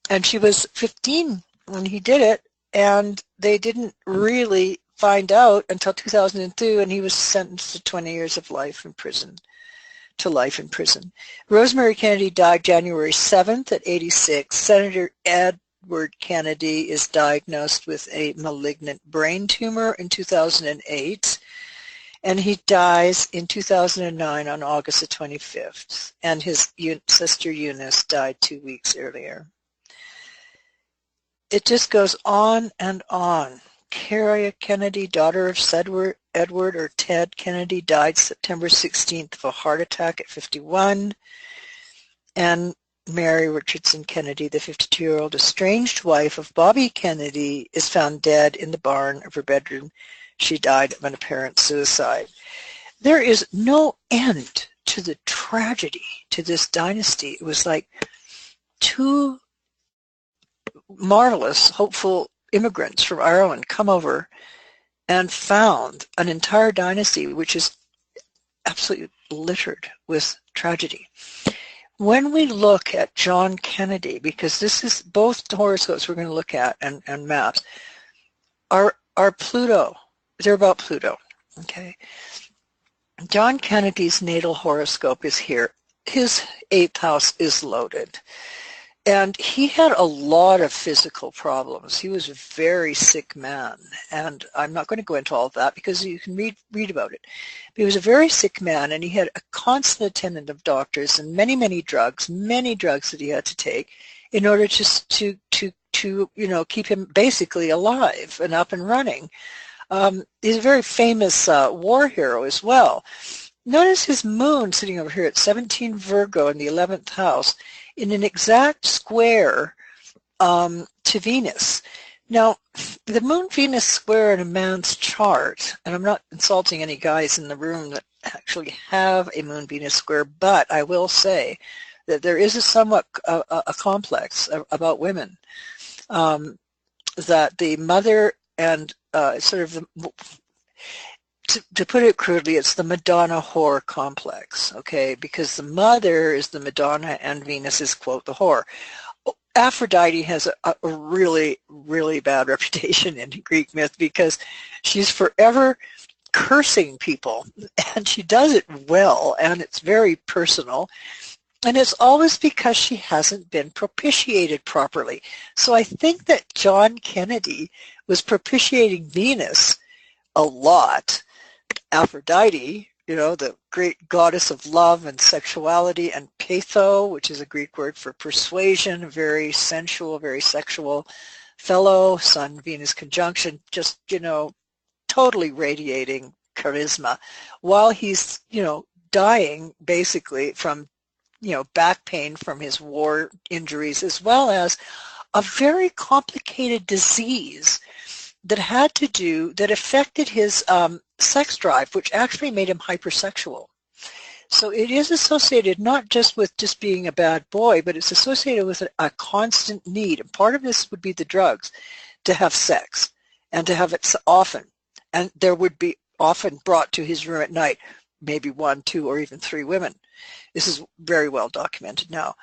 Speaker 2: And she was 15 when he did it, and they didn't really find out until 2002, and he was sentenced to 20 years of life in prison. Rosemary Kennedy died January 7th at 86. Senator Edward Kennedy is diagnosed with a malignant brain tumor in 2008, and he dies in 2009 on August the 25th, and his sister Eunice died 2 weeks earlier. It just goes on and on. Carrie Kennedy, daughter of Edward or Ted Kennedy, died September 16th of a heart attack at 51. And Mary Richardson Kennedy, the 52-year-old estranged wife of Bobby Kennedy, is found dead in the barn of her bedroom. She died of an apparent suicide. There is no end to the tragedy to this dynasty. It was like two marvelous, hopeful immigrants from Ireland come over and found an entire dynasty which is absolutely littered with tragedy. when we look at John Kennedy, because this is both the horoscopes we're going to look at and maps, are Pluto. They're about Pluto. Okay. John Kennedy's natal horoscope is here. His 8th house is loaded. And he had a lot of physical problems. He was a very sick man. And I'm not going to go into all of that because you can read about it. But he was a very sick man, and he had a constant attendant of doctors and many drugs that he had to take in order to keep him basically alive and up and running. He's a very famous war hero as well. Notice his moon sitting over here at 17 Virgo in the 11th house in an exact square to Venus. Now, the Moon-Venus square in a man's chart, and I'm not insulting any guys in the room that actually have a Moon-Venus square, but I will say that there is a somewhat a complex about women, that the mother and sort of the, to put it crudely, it's the Madonna whore complex, okay? Because the mother is the Madonna and Venus is, quote, the whore. Aphrodite has a really, really bad reputation in Greek myth because she's forever cursing people, and she does it well, and it's very personal. And it's always because she hasn't been propitiated properly. So I think that John Kennedy was propitiating Venus a lot. Aphrodite, the great goddess of love and sexuality, and Peitho, which is a Greek word for persuasion, a very sensual, very sexual fellow, Sun-Venus conjunction, just, totally radiating charisma, while he's, dying basically from, back pain from his war injuries, as well as a very complicated disease that affected his sex drive, which actually made him hypersexual. So it is associated not just with just being a bad boy, but it's associated with a constant need. And part of this would be the drugs, to have sex and to have it often. And there would be often brought to his room at night, maybe 1, 2, or even 3 women. This is very well documented now.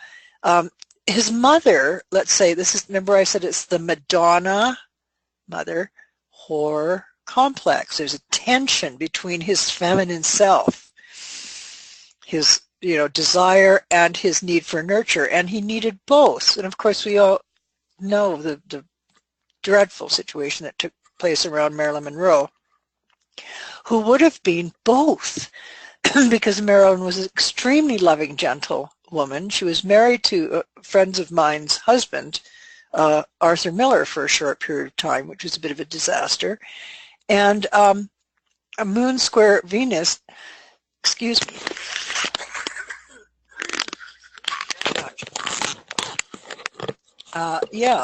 Speaker 2: His mother, let's say, remember I said it's the Madonna mother whore complex. There's a tension between his feminine self, his desire, and his need for nurture, and he needed both. And of course we all know the dreadful situation that took place around Marilyn Monroe, who would have been both because Marilyn was an extremely loving, gentle woman. She was married to friends of mine's husband, Arthur Miller, for a short period of time, which was a bit of a disaster. And a moon square Venus, excuse me.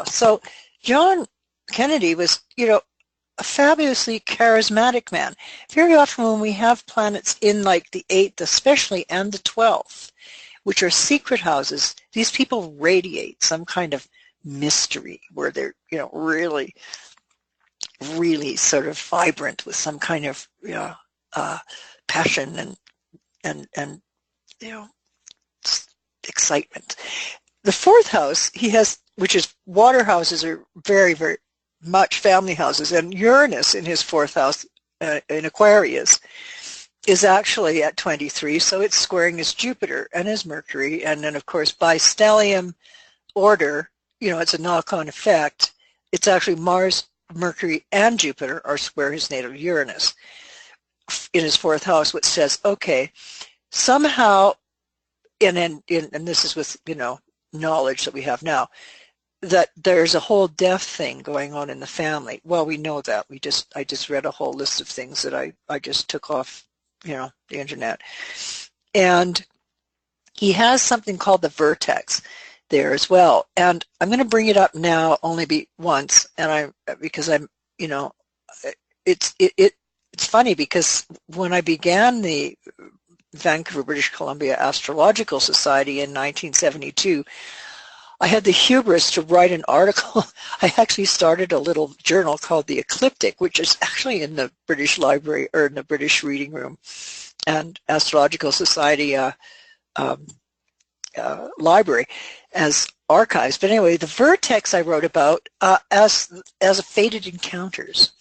Speaker 2: So John Kennedy was, a fabulously charismatic man. Very often when we have planets in like the 8th especially and the 12th, which are secret houses, these people radiate some kind of mystery where they're, really, really sort of vibrant with some kind of, passion and excitement. The 4th house he has, which is water houses, are very, very much family houses, and Uranus in his 4th house in Aquarius is actually at 23, so it's squaring his Jupiter and his Mercury, and then of course by stellium order, it's a knock-on effect. It's actually Mars, Mercury, and Jupiter are square his natal Uranus in his 4th house, which says, okay, somehow, and this is with knowledge that we have now, that there's a whole death thing going on in the family. Well, we know that. I just read a whole list of things that I just took off, the internet. And he has something called the vertex there as well. And I'm going to bring it up now only once, and because I'm, it's funny because when I began the Vancouver, British Columbia Astrological Society in 1972, I had the hubris to write an article. I actually started a little journal called The Ecliptic, which is actually in the British Library, or in the British Reading Room and Astrological Society library as archives. But anyway, the vertex I wrote about as a fated encounters.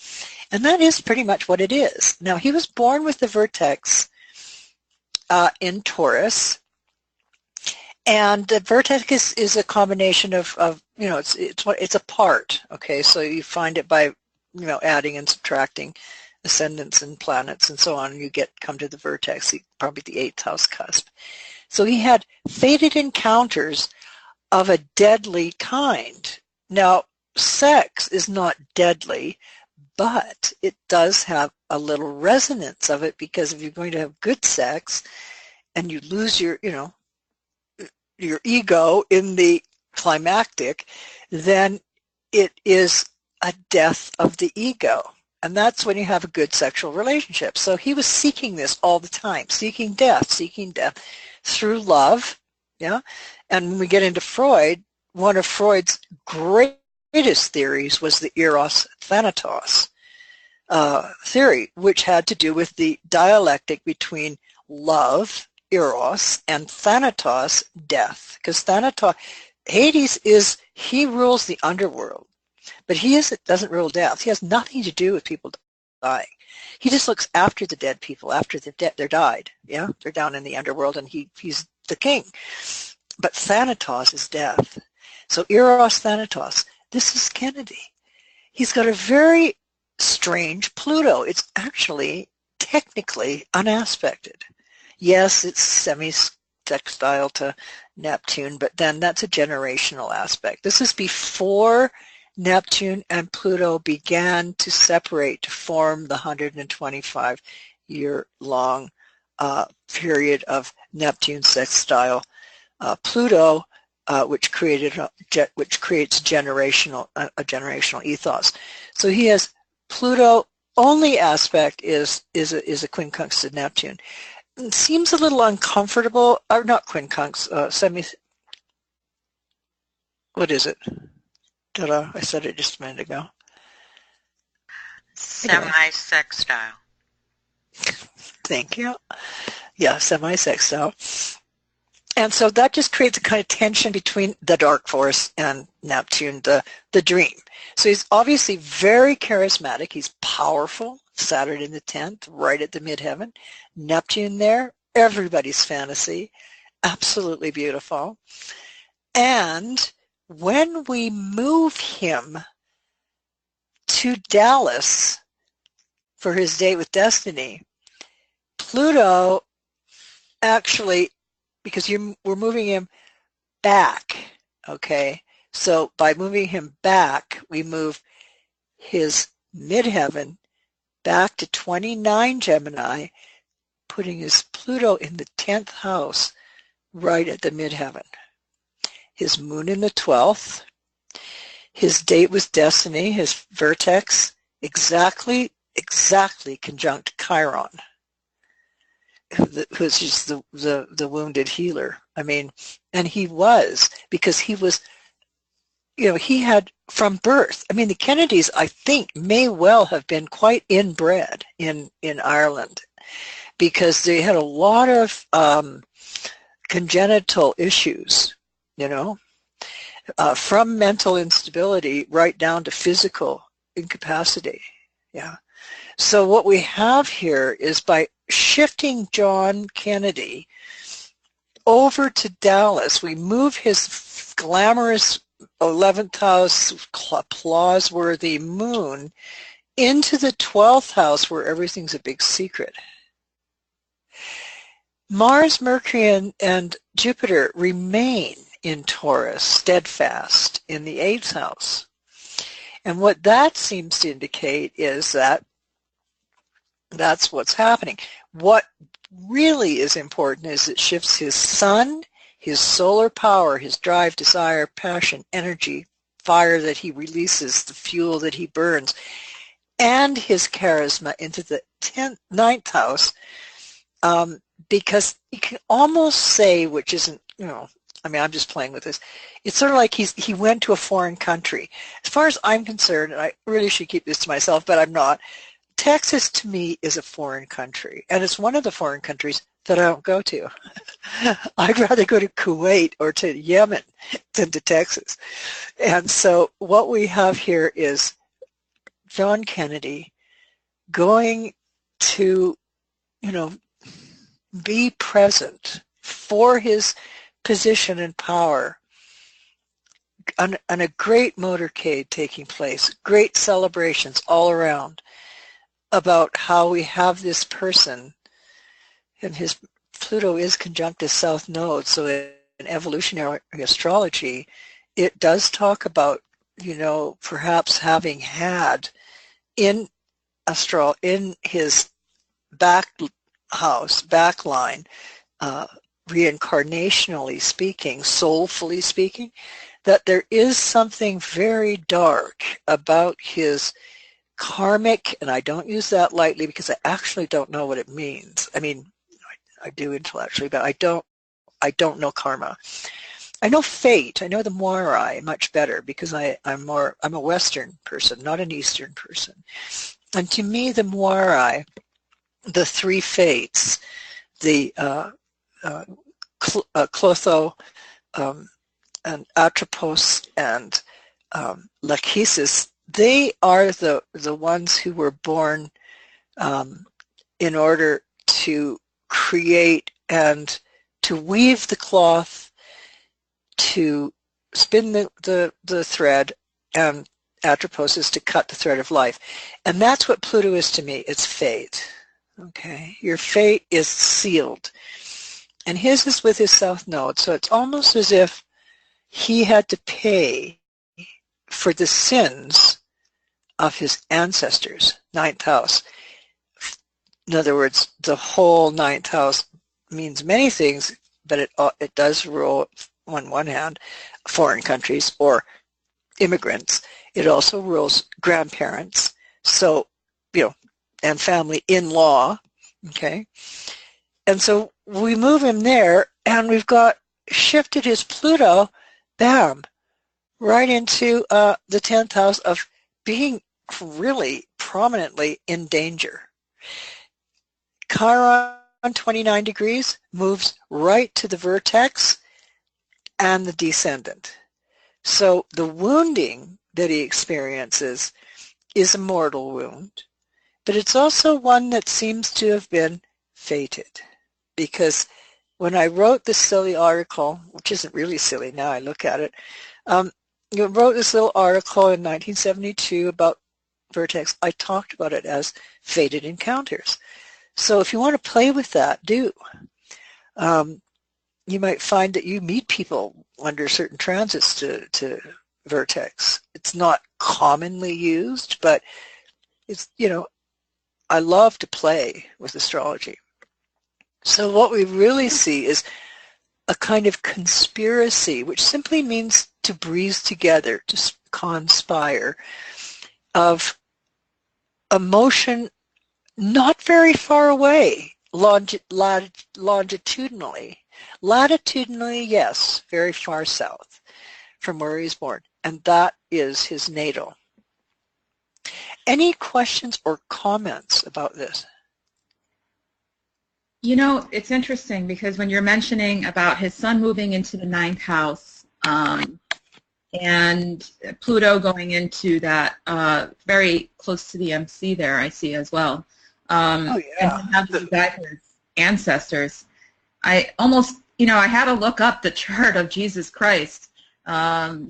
Speaker 2: And that is pretty much what it is. Now, he was born with the vertex in Taurus. And the vertex is a combination of it's a part, okay? So you find it by, adding and subtracting ascendants and planets and so on, and you come to the vertex, probably the 8th house cusp. So he had fated encounters of a deadly kind. Now, sex is not deadly, but it does have a little resonance of it, because if you're going to have good sex and you lose your ego in the climactic, then it is a death of the ego. And that's when you have a good sexual relationship. So he was seeking this all the time, seeking death through love. Yeah. And when we get into Freud, one of Freud's greatest theories was the Eros Thanatos theory, which had to do with the dialectic between love, Eros, and Thanatos, death. Because Thanatos, Hades he rules the underworld, but he doesn't rule death. He has nothing to do with people dying. He just looks after the dead people after they're died. Yeah, they're down in the underworld, and he's the king. But Thanatos is death. So Eros Thanatos. This is Kennedy. He's got a very strange Pluto. It's actually technically unaspected. Yes, it's semi-sextile to Neptune, but then that's a generational aspect. This is before Neptune and Pluto began to separate to form the 125-year-long period of Neptune sextile Pluto, which creates a generational ethos. So he has Pluto. Only aspect is a quincunx to Neptune. It seems a little uncomfortable, or not quincunx, what is it? I said it just a minute ago.
Speaker 1: Semi-sextile.
Speaker 2: Thank you. Yeah, semi-sextile. And so that just creates a kind of tension between the dark force and Neptune, the dream. So he's obviously very charismatic. He's powerful. Saturn in the 10th, right at the midheaven. Neptune there, everybody's fantasy. Absolutely beautiful. And when we move him to Dallas for his date with Destiny, Pluto actually, because we're moving him back, okay? So by moving him back, we move his midheaven back to 29 Gemini, putting his Pluto in the 10th house, right at the midheaven. His moon in the 12th, his date with Destiny, his vertex, exactly conjunct Chiron, who's just the wounded healer. I mean, and he was, because he was, he had from birth. I mean, the Kennedys, I think, may well have been quite inbred in Ireland, because they had a lot of congenital issues, from mental instability right down to physical incapacity. Yeah. So what we have here is, by shifting John Kennedy over to Dallas, we move his glamorous 11th house applause-worthy moon into the 12th house, where everything's a big secret. Mars, Mercury, and Jupiter remain in Taurus, steadfast in the 8th house. And what that seems to indicate is that that's what's happening. What really is important is it shifts his sun, his solar power, his drive, desire, passion, energy, fire that he releases, the fuel that he burns, and his charisma into the 9th house, because you can almost say, which isn't, I'm just playing with this, it's sort of like he went to a foreign country. As far as I'm concerned, and I really should keep this to myself, but I'm not, Texas to me is a foreign country, and it's one of the foreign countries that I don't go to. I'd rather go to Kuwait or to Yemen than to Texas. And so what we have here is John Kennedy going to, be present for his position and power on a great motorcade taking place, great celebrations all around about how we have this person, and his Pluto is conjunct his south node, so in evolutionary astrology, it does talk about, perhaps having had in his back line, reincarnationally speaking, soulfully speaking, that there is something very dark about his karmic, and I don't use that lightly because I actually don't know what it means. I mean, I do intellectually, but I don't know karma. I know fate. I know the Moirai much better because I'm a Western person, not an Eastern person. And to me, the Moirai, the three fates, the Clotho, and Atropos, and Lachesis, they are the ones who were born in order to create and to weave the cloth, to spin the thread, and Atropos is to cut the thread of life. And that's what Pluto is to me. It's fate. Okay? Your fate is sealed. And his is with his south node. So it's almost as if he had to pay for the sins of his ancestors, ninth house. In other words, the whole ninth house means many things, but it does rule, on one hand, foreign countries or immigrants. It also rules grandparents, so, and family in-law, okay? And so we move him there, and we've got shifted his Pluto, bam, right into the 10th house of being really prominently in danger. Chiron, 29 degrees, moves right to the vertex and the descendant. So the wounding that he experiences is a mortal wound, but it's also one that seems to have been fated. Because when I wrote this silly article, which isn't really silly now I look at it, you wrote this little article in 1972 about vertex. I talked about it as fated encounters. So if you want to play with that, do. You might find that you meet people under certain transits to vertex. It's not commonly used, but it's, I love to play with astrology. So what we really see is a kind of conspiracy, which simply means to breathe together, to conspire, of emotion not very far away, longitudinally. Latitudinally, yes, very far south from where he's born, and that is his natal. Any questions or comments about this?
Speaker 4: It's interesting because when you're mentioning about his son moving into the 9th house and Pluto going into that very close to the MC there, I see as well.
Speaker 2: Oh, yeah.
Speaker 4: And have to guide his ancestors. I almost, I had to look up the chart of Jesus Christ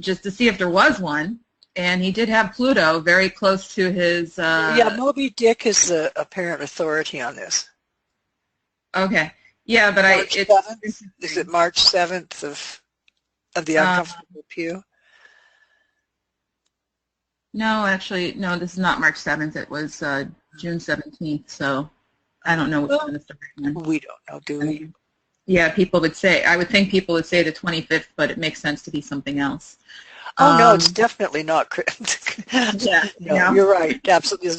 Speaker 4: just to see if there was one. And he did have Pluto very close to his...
Speaker 2: yeah, Moby Dick is the apparent authority on this.
Speaker 4: Okay. Yeah, but
Speaker 2: is it March 7th of the Uncomfortable Pew?
Speaker 4: No, actually, no, this is not March 7th. It was June 17th, so I don't know which one is the right one.
Speaker 2: We don't know, do we?
Speaker 4: Yeah, I would think people would say the 25th, but it makes sense to be something else.
Speaker 2: Oh, no, it's definitely not.
Speaker 4: Yeah.
Speaker 2: No, you're right. Absolutely.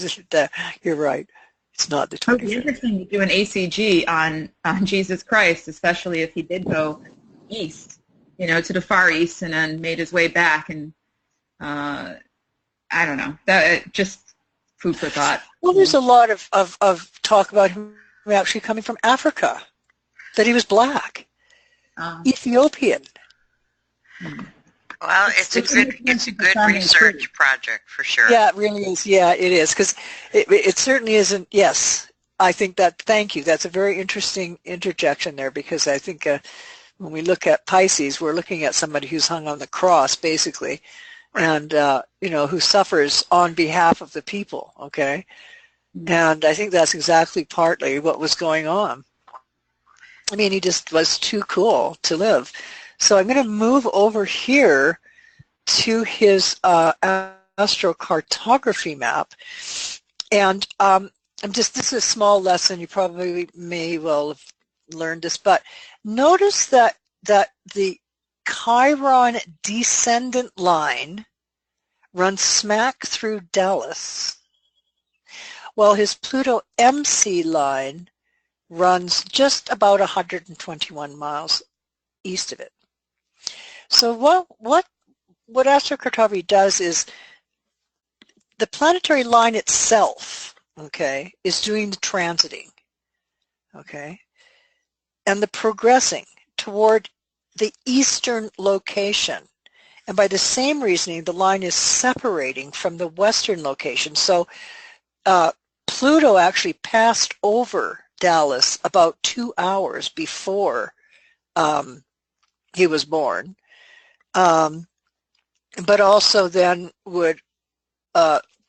Speaker 2: You're right. It's not the 25th.
Speaker 4: It would be interesting to do an ACG on Jesus Christ, especially if he did go east, to the Far East and then made his way back. And I don't know. That just food for thought.
Speaker 2: Well, there's a lot of talk about him actually coming from Africa. that he was black, Ethiopian.
Speaker 1: Well, it's a good research project for sure.
Speaker 2: Yeah, it really is. Yeah, it is, because it certainly isn't. Yes, I think that. Thank you. That's a very interesting interjection there, because I think when we look at Pisces, we're looking at somebody who's hung on the cross, basically,
Speaker 1: Right.
Speaker 2: and who suffers on behalf of the people. Okay, and I think that's exactly partly what was going on. I mean, he just was too cool to live. So I'm going to move over here to his astrocartography map, and this is a small lesson. You probably may well have learned this, but notice that the Chiron descendant line runs smack through Dallas, while his Pluto MC line runs just about 121 miles east of it. So what astrocartography does is the planetary line itself, okay, is doing the transiting, okay, and the progressing toward the eastern location. And by the same reasoning, the line is separating from the western location. So Pluto actually passed over Dallas about 2 hours before he was born, but also then would,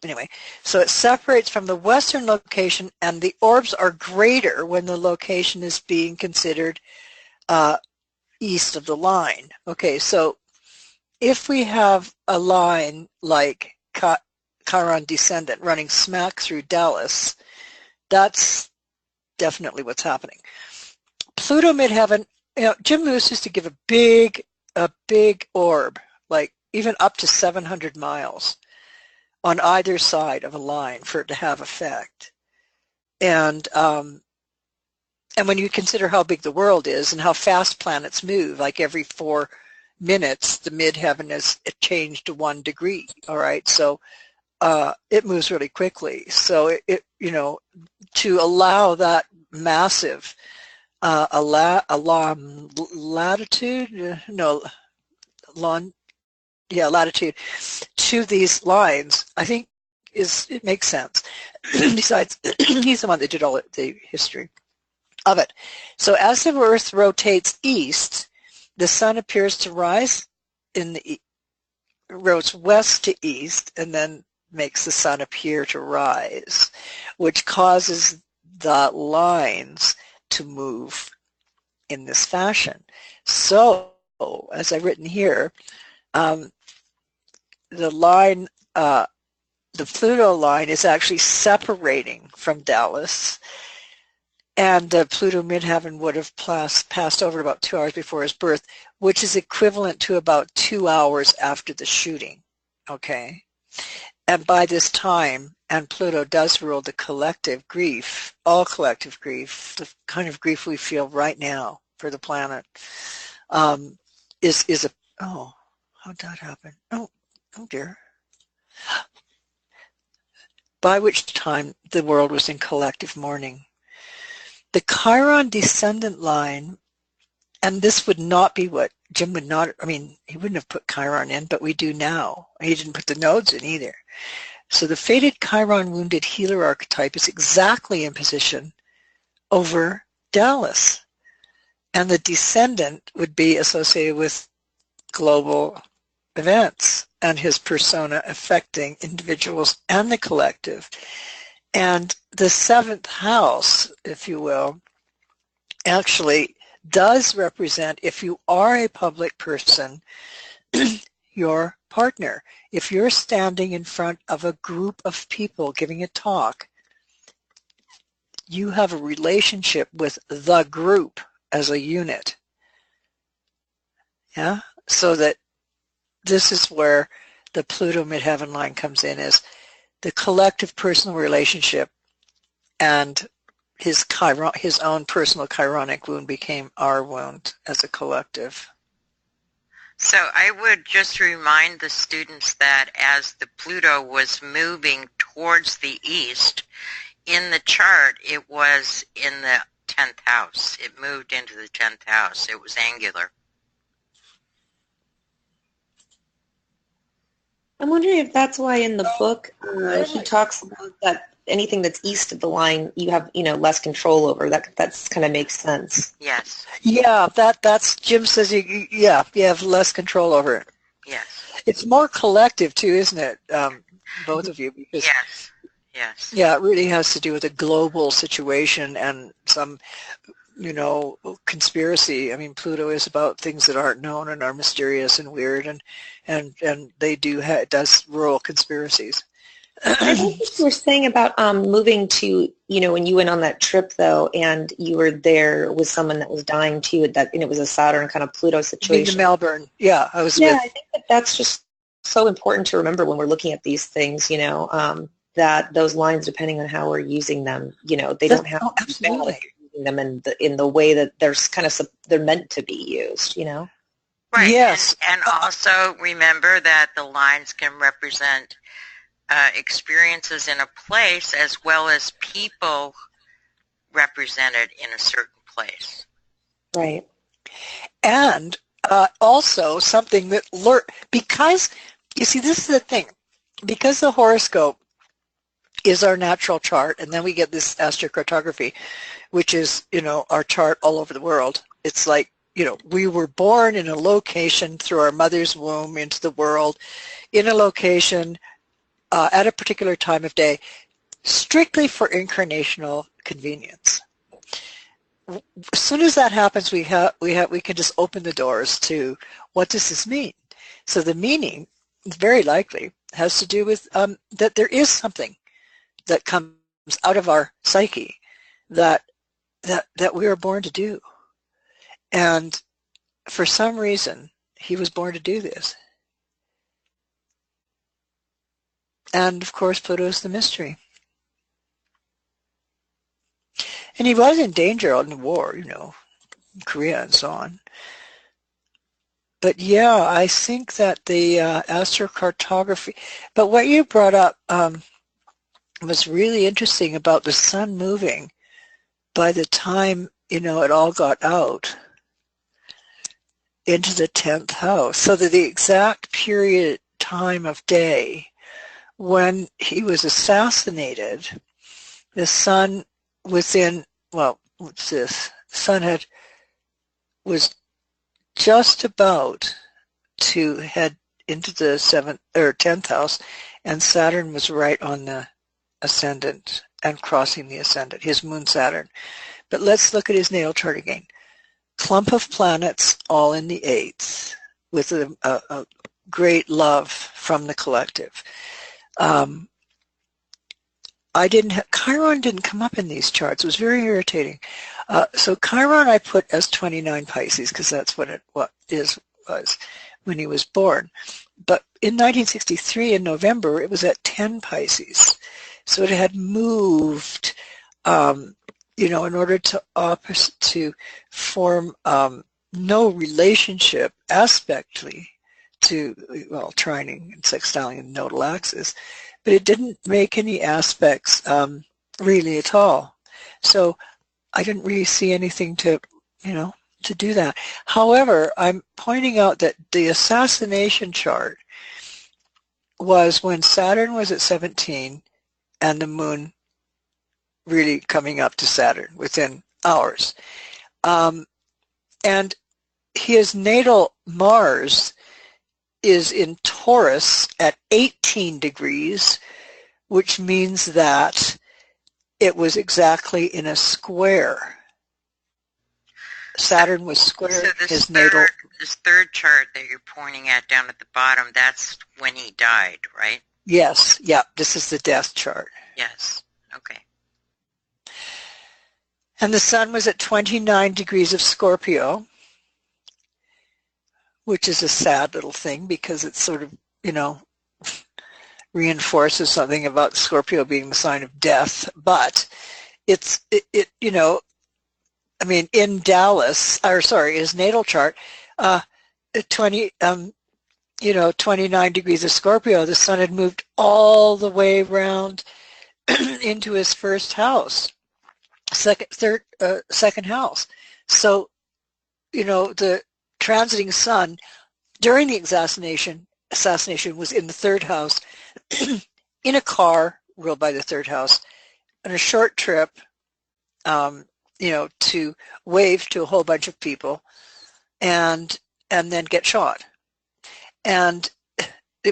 Speaker 2: anyway, so it separates from the western location, and the orbs are greater when the location is being considered east of the line. Okay, so if we have a line like Chiron descendant running smack through Dallas, that's definitely what's happening. Pluto midheaven, Jim Moose used to give a big orb, like even up to 700 miles on either side of a line for it to have effect. And when you consider how big the world is and how fast planets move, like every 4 minutes, the midheaven is changed to 1 degree. All right, so it moves really quickly. So it to allow that massive latitude to these lines, I think it makes sense. Besides, he's the one that did all the history of it. So as the Earth rotates east, the sun appears to rise rotates west to east, and then makes the sun appear to rise, which causes the lines to move in this fashion. So, as I've written here, the line, the Pluto line is actually separating from Dallas, and Pluto midheaven would have passed over about 2 hours before his birth, which is equivalent to about 2 hours after the shooting, okay? And by this time, and Pluto does rule the collective grief, all collective grief, the kind of grief we feel right now for the planet, is a, oh, how'd that happen? Oh dear. By which time the world was in collective mourning. The Chiron descendant line, and this would not be what Jim would not, I mean, he wouldn't have put Chiron in, but we do now. He didn't put the nodes in either. So the fated Chiron wounded healer archetype is exactly in position over Dallas. And the descendant would be associated with global events and his persona affecting individuals and the collective. And the 7th house, if you will, actually does represent, if you are a public person, your partner. If you're standing in front of a group of people giving a talk, you have a relationship with the group as a unit. Yeah? So that this is where the Pluto midheaven line comes in, is the collective personal relationship, and his own personal chironic wound became our wound as a collective.
Speaker 1: So I would just remind the students that as the Pluto was moving towards the east, in the chart it was in the 10th house. It moved into the 10th house. It was angular.
Speaker 5: I'm wondering if that's why in the book he talks about that anything that's east of the line you have less control over. That's kind of makes sense.
Speaker 1: Yes.
Speaker 2: Yeah, that's Jim says you have less control over it.
Speaker 1: Yes.
Speaker 2: It's more collective too, isn't it? Both of you, because
Speaker 1: Yes. Yes.
Speaker 2: yeah, it really has to do with a global situation and some conspiracy. I mean, Pluto is about things that aren't known and are mysterious and weird, and they it does rule conspiracies.
Speaker 5: I think what you were saying about moving to, when you went on that trip though, and you were there with someone that was dying too, and it was a Saturn kind of Pluto situation.
Speaker 2: In Melbourne, yeah, I was.
Speaker 5: Yeah, I think that's just so important to remember when we're looking at these things. That those lines, depending on how we're using them, they don't have to be bad if you're using them in the way that they're meant to be used.
Speaker 1: Right.
Speaker 2: Yes.
Speaker 1: And also remember that the lines can represent experiences in a place as well as people represented in a certain place.
Speaker 5: Right.
Speaker 2: And also something that because you see, this is the thing, because the horoscope is our natural chart, and then we get this astrocartography, which is our chart all over the world. It's like we were born in a location through our mother's womb into the world, in a location at a particular time of day, strictly for incarnational convenience. As soon as that happens, we can just open the doors to what does this mean. So the meaning, very likely, has to do with that there is something that comes out of our psyche that we were born to do, and for some reason he was born to do this. And of course, Pluto's the mystery. And he was in danger in the war, in Korea and so on. But yeah, I think that the astrocartography, but what you brought up was really interesting about the sun moving by the time, it all got out into the 10th house. So that the exact period, time of day when he was assassinated, the sun within, what's this? The sun was just about to head into the 7th or 10th house, and Saturn was right on the ascendant and crossing the ascendant, his moon Saturn. But let's look at his natal chart again. Clump of planets all in the 8th with a great love from the collective. Chiron didn't come up in these charts. It was very irritating. So Chiron I put as 29 Pisces because that's what it was when he was born. But in 1963 in November, it was at 10 Pisces. So it had moved, in order to form no relationship aspectly to, trining and sextiling and nodal axis, but it didn't make any aspects really at all. So I didn't really see anything to do that. However, I'm pointing out that the assassination chart was when Saturn was at 17 and the moon really coming up to Saturn within hours. And his natal Mars is in Taurus at 18 degrees, which means that it was exactly in a square. Saturn was square.
Speaker 1: So
Speaker 2: this
Speaker 1: third chart that you're pointing at down at the bottom, that's when he died, right?
Speaker 2: Yes. Yeah. This is the death chart.
Speaker 1: Yes. Okay.
Speaker 2: And the sun was at 29 degrees of Scorpio, which is a sad little thing because it sort of, reinforces something about Scorpio being the sign of death. But in Dallas, his natal chart, 29 degrees of Scorpio, the sun had moved all the way around into his first house. second house. So, the transiting sun during the assassination was in the third house, in a car ruled by the third house, on a short trip, to wave to a whole bunch of people, and then get shot, and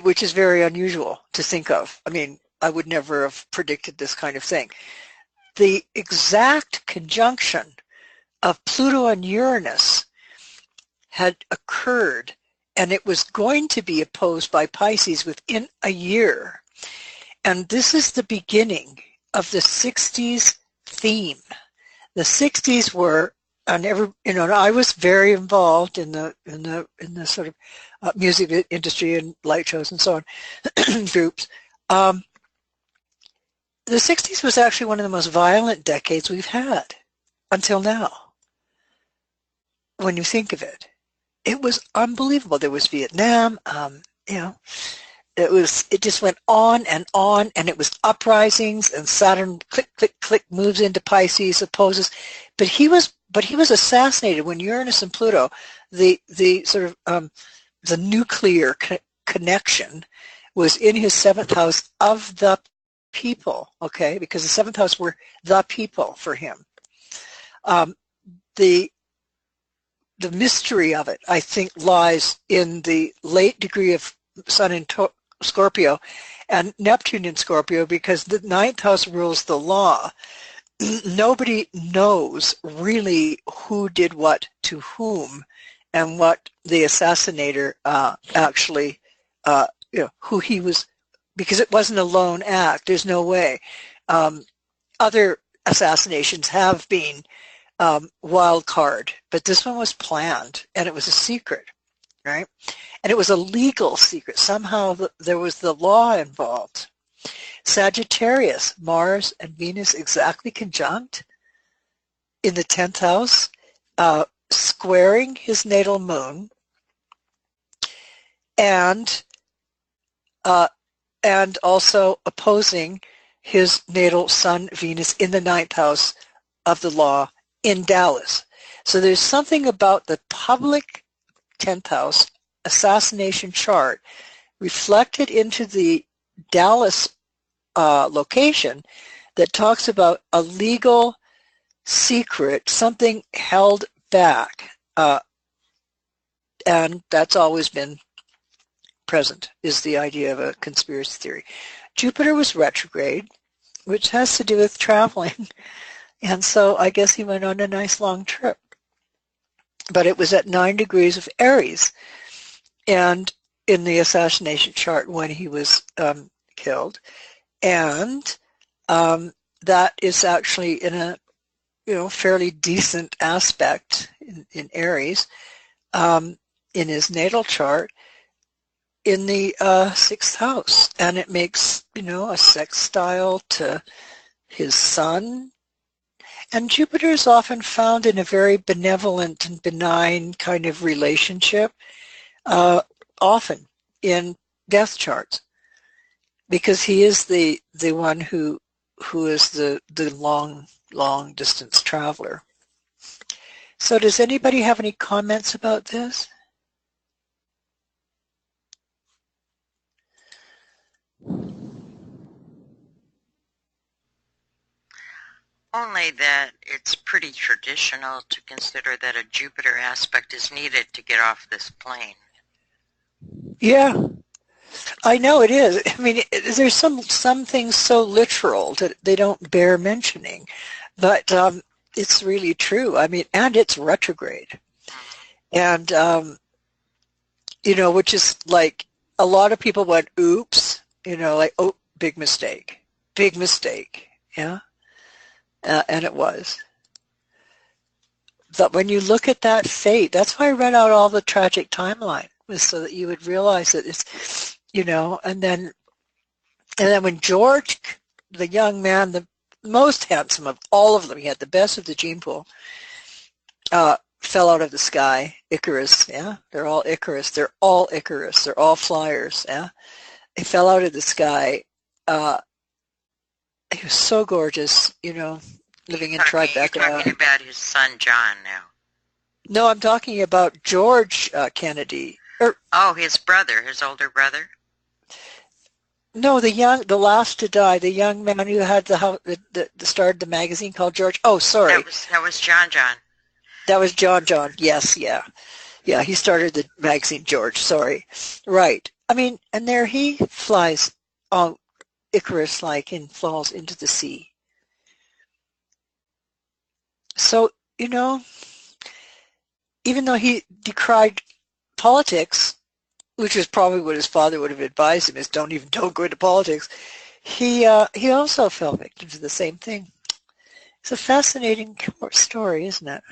Speaker 2: which is very unusual to think of. I mean, I would never have predicted this kind of thing. The exact conjunction of Pluto and Uranus had occurred, and it was going to be opposed by Pisces within a year. And this is the beginning of the 60s theme. The 60s were, and I was very involved in the sort of music industry and light shows and so on, groups. The 60s was actually one of the most violent decades we've had until now. When you think of it, it was unbelievable. There was Vietnam, it just went on, and it was uprisings, and Saturn click, click, click moves into Pisces, opposes. But he was assassinated when Uranus and Pluto, the sort of the nuclear connection was in his seventh house of the people, okay, because the seventh house were the people for him. The mystery of it, I think, lies in the late degree of Sun in Scorpio and Neptune in Scorpio, because the ninth house rules the law. Nobody knows really who did what to whom and what the assassinator actually, who he was, because it wasn't a lone act. There's no way. Other assassinations have been wild card, but this one was planned, and it was a secret, right? And it was a legal secret. Somehow there was the law involved. Sagittarius, Mars and Venus exactly conjunct in the 10th house, squaring his natal moon, and also opposing his natal Sun, Venus in the 9th house of the law in Dallas. So there's something about the public 10th house assassination chart reflected into the Dallas location that talks about a legal secret, something held back, and that's always been present, is the idea of a conspiracy theory. Jupiter was retrograde, which has to do with traveling, and so I guess he went on a nice long trip. But it was at 9 degrees of Aries, and in the assassination chart when he was killed, and that is actually in a fairly decent aspect in Aries in his natal chart in the 6th house, and it makes a sextile to his sun. And Jupiter is often found in a very benevolent and benign kind of relationship, often in death charts, because he is the one who is the long distance traveler. So does anybody have any comments about this?
Speaker 1: Only that it's pretty traditional to consider that a Jupiter aspect is needed to get off this plane.
Speaker 2: Yeah, I know it is. I mean, there's some things so literal that they don't bear mentioning, but it's really true. I mean, and it's retrograde, and which is like a lot of people went, "Oops," like, "Oh, big mistake, yeah." And it was. But when you look at that fate, that's why I read out all the tragic timeline, was so that you would realize that it's, and then when George, the young man, the most handsome of all of them, he had the best of the gene pool, fell out of the sky, Icarus, yeah? They're all Icarus. They're all flyers, yeah? He fell out of the sky. He was so gorgeous, living in
Speaker 1: You're
Speaker 2: Tribeca.
Speaker 1: talking about his son John now.
Speaker 2: No, I'm talking about George Kennedy.
Speaker 1: Oh, his brother, his older brother.
Speaker 2: No, the last to die, the young man who had the started the magazine called George. Oh, sorry,
Speaker 1: That was John.
Speaker 2: that was John. Yes, yeah, yeah. He started the magazine George. Sorry, right. I mean, and there he flies on Icarus-like and falls into the sea. So even though he decried politics, which is probably what his father would have advised him, is don't go into politics. He also fell victim to the same thing. It's a fascinating story, isn't it?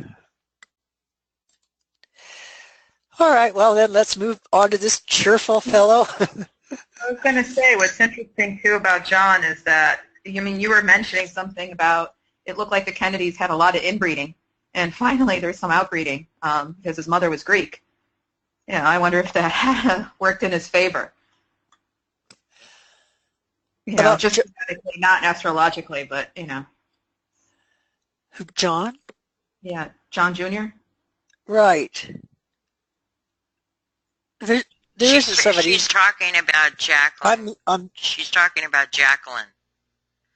Speaker 2: All right, well then let's move on to this cheerful fellow.
Speaker 4: I was going to say, what's interesting too about John is that, you were mentioning something about it looked like the Kennedys had a lot of inbreeding, and finally there's some outbreeding because his mother was Greek. I wonder if that worked in his favor. Just genetically, not astrologically, but
Speaker 2: John?
Speaker 4: Yeah, John Jr.
Speaker 2: Right. There isn't somebody.
Speaker 1: She's talking about Jacqueline. She's talking about Jacqueline.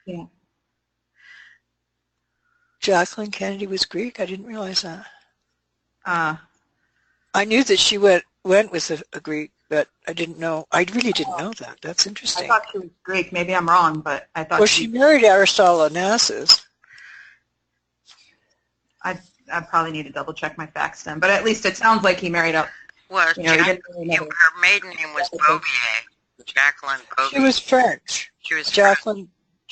Speaker 4: Yeah.
Speaker 2: Jacqueline Kennedy was Greek? I didn't realize that.
Speaker 4: I
Speaker 2: knew that she went with a Greek, but I didn't know. I really didn't know that. That's interesting.
Speaker 4: I thought she was Greek. Maybe I'm wrong, but I thought
Speaker 2: she married Aristotle Onassis.
Speaker 4: I probably need to double check my facts then, but at least it sounds like he married up.
Speaker 1: Well, her maiden name was Bouvier. Jacqueline Bouvier.
Speaker 2: She was French.
Speaker 1: She was
Speaker 2: Jacqueline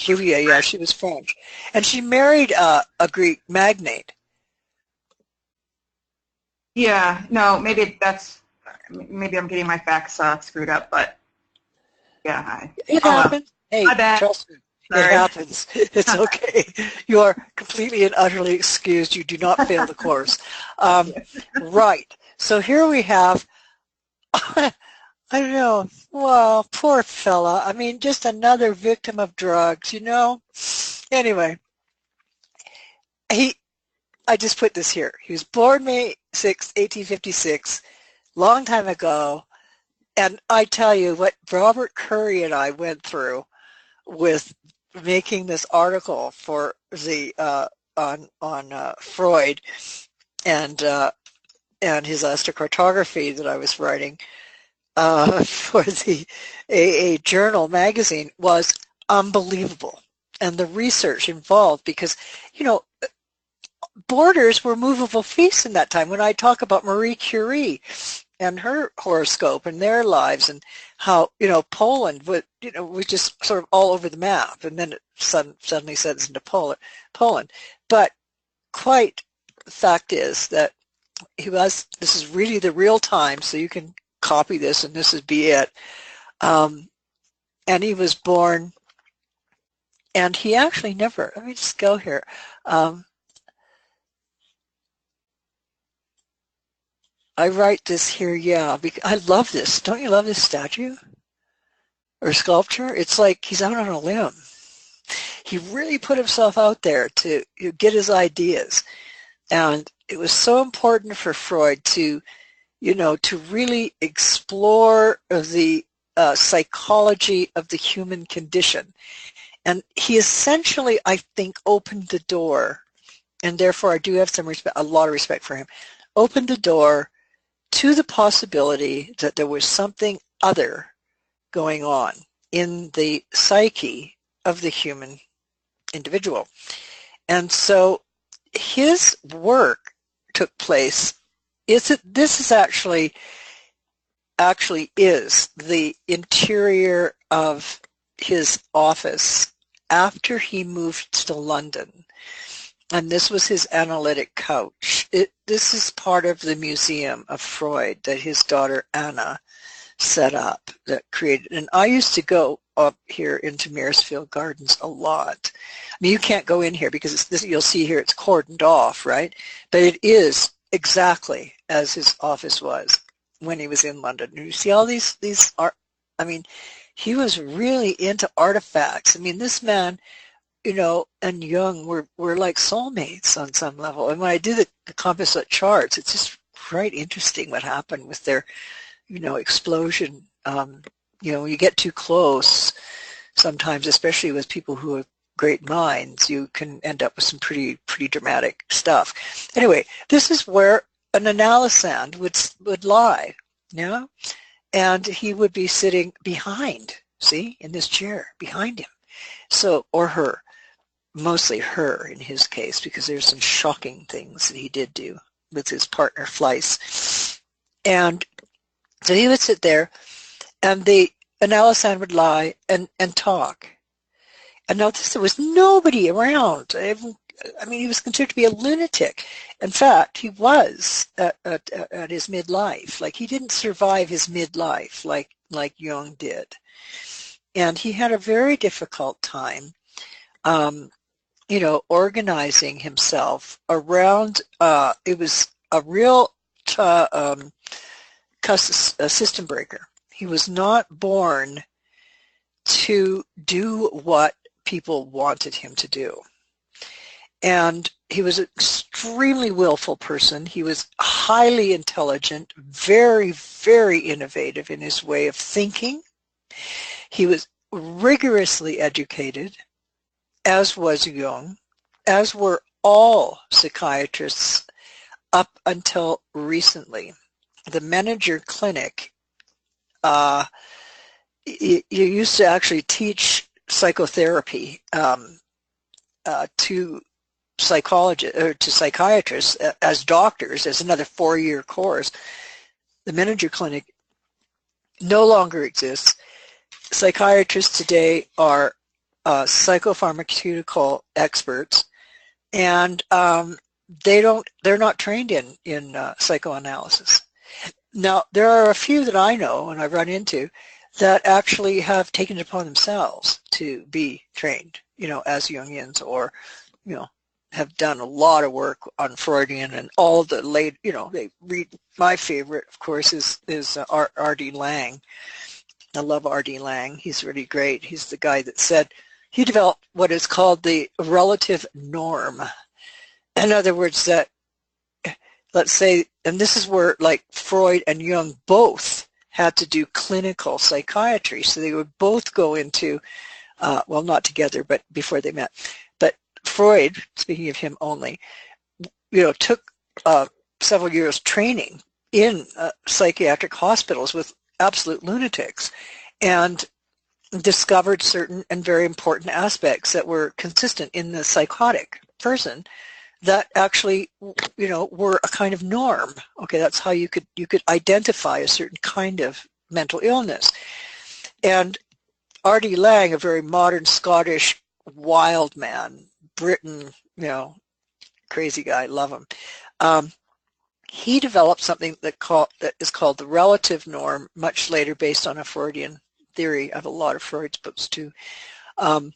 Speaker 2: Bouvier. Yeah, she was French, and she married a Greek magnate.
Speaker 4: Yeah, no, maybe I'm getting my facts screwed up, but yeah.
Speaker 2: It happens. Hey, trust me. It happens. It's okay. You are completely and utterly excused. You do not fail the course. Right. So here we have, I don't know, well, poor fella. I mean, just another victim of drugs, Anyway, I just put this here. He was born May 6, 1856, long time ago. And I tell you what Robert Curry and I went through with making this article for the on Freud and his astrocartography that I was writing for the AA Journal magazine was unbelievable, and the research involved, because borders were movable feasts in that time. When I talk about Marie Curie and her horoscope and their lives, and how Poland was just sort of all over the map, and then it suddenly sends into Poland. But quite the fact is that this is really the real time, so you can copy this and this is be it. And he was born, and he actually never, let me just go here. I write this here, yeah, because I love this. Don't you love this statue or sculpture? It's like he's out on a limb. He really put himself out there to get his ideas. And it was so important for Freud to really explore the psychology of the human condition. And he essentially, I think, opened the door, and therefore I do have a lot of respect for him, opened the door to the possibility that there was something other going on in the psyche of the human individual. And so his work took place. This is actually is the interior of his office after he moved to London. And this was his analytic couch. This is part of the museum of Freud that his daughter Anna set up, that created. And I used to go up here into Maresfield Gardens a lot. I mean, you can't go in here because you'll see here it's cordoned off, right? But it is exactly as his office was when he was in London. You see all these art. I mean, he was really into artifacts. I mean, this man and Jung were like soulmates on some level. And when I do the composite charts, it's just quite interesting what happened with their, explosion. You get too close sometimes, especially with people who have great minds, you can end up with some pretty dramatic stuff. Anyway, this is where an analysand would lie, and he would be sitting behind, see, in this chair behind him. So, or her, mostly her in his case, because there's some shocking things that he did do with his partner Fleiss. And so he would sit there, and the analysand would lie and talk. And notice there was nobody around. I mean, he was considered to be a lunatic. In fact, he was at his midlife. Like, he didn't survive his midlife like Jung did. And he had a very difficult time, organizing himself around, it was a real system breaker. He was not born to do what people wanted him to do. And he was an extremely willful person. He was highly intelligent, very, very innovative in his way of thinking. He was rigorously educated, as was Jung, as were all psychiatrists up until recently. The Menninger Clinic, you used to actually teach psychotherapy to psychologists or to psychiatrists as doctors as another 4-year course. The Menninger Clinic no longer exists. Psychiatrists today are psychopharmaceutical experts, and they're not trained in psychoanalysis. Now, there are a few that I know and I've run into that actually have taken it upon themselves to be trained, as Jungians, or, have done a lot of work on Freudian and all the late, they read. My favorite, of course, is R.D. Laing. I love R.D. Laing. He's really great. He's the guy that said he developed what is called the relative norm. In other words, that, let's say, and this is where like Freud and Jung both had to do clinical psychiatry. So they would both go into, well, not together, but before they met. But Freud, speaking of him only, took several years training in psychiatric hospitals with absolute lunatics, and discovered certain and very important aspects that were consistent in the psychotic person that actually, were a kind of norm. Okay, that's how you could identify a certain kind of mental illness. And R.D. Laing, a very modern Scottish wild man, Britain, crazy guy, love him. He developed something that is called the relative norm, much later based on a Freudian theory. I have a lot of Freud's books too. And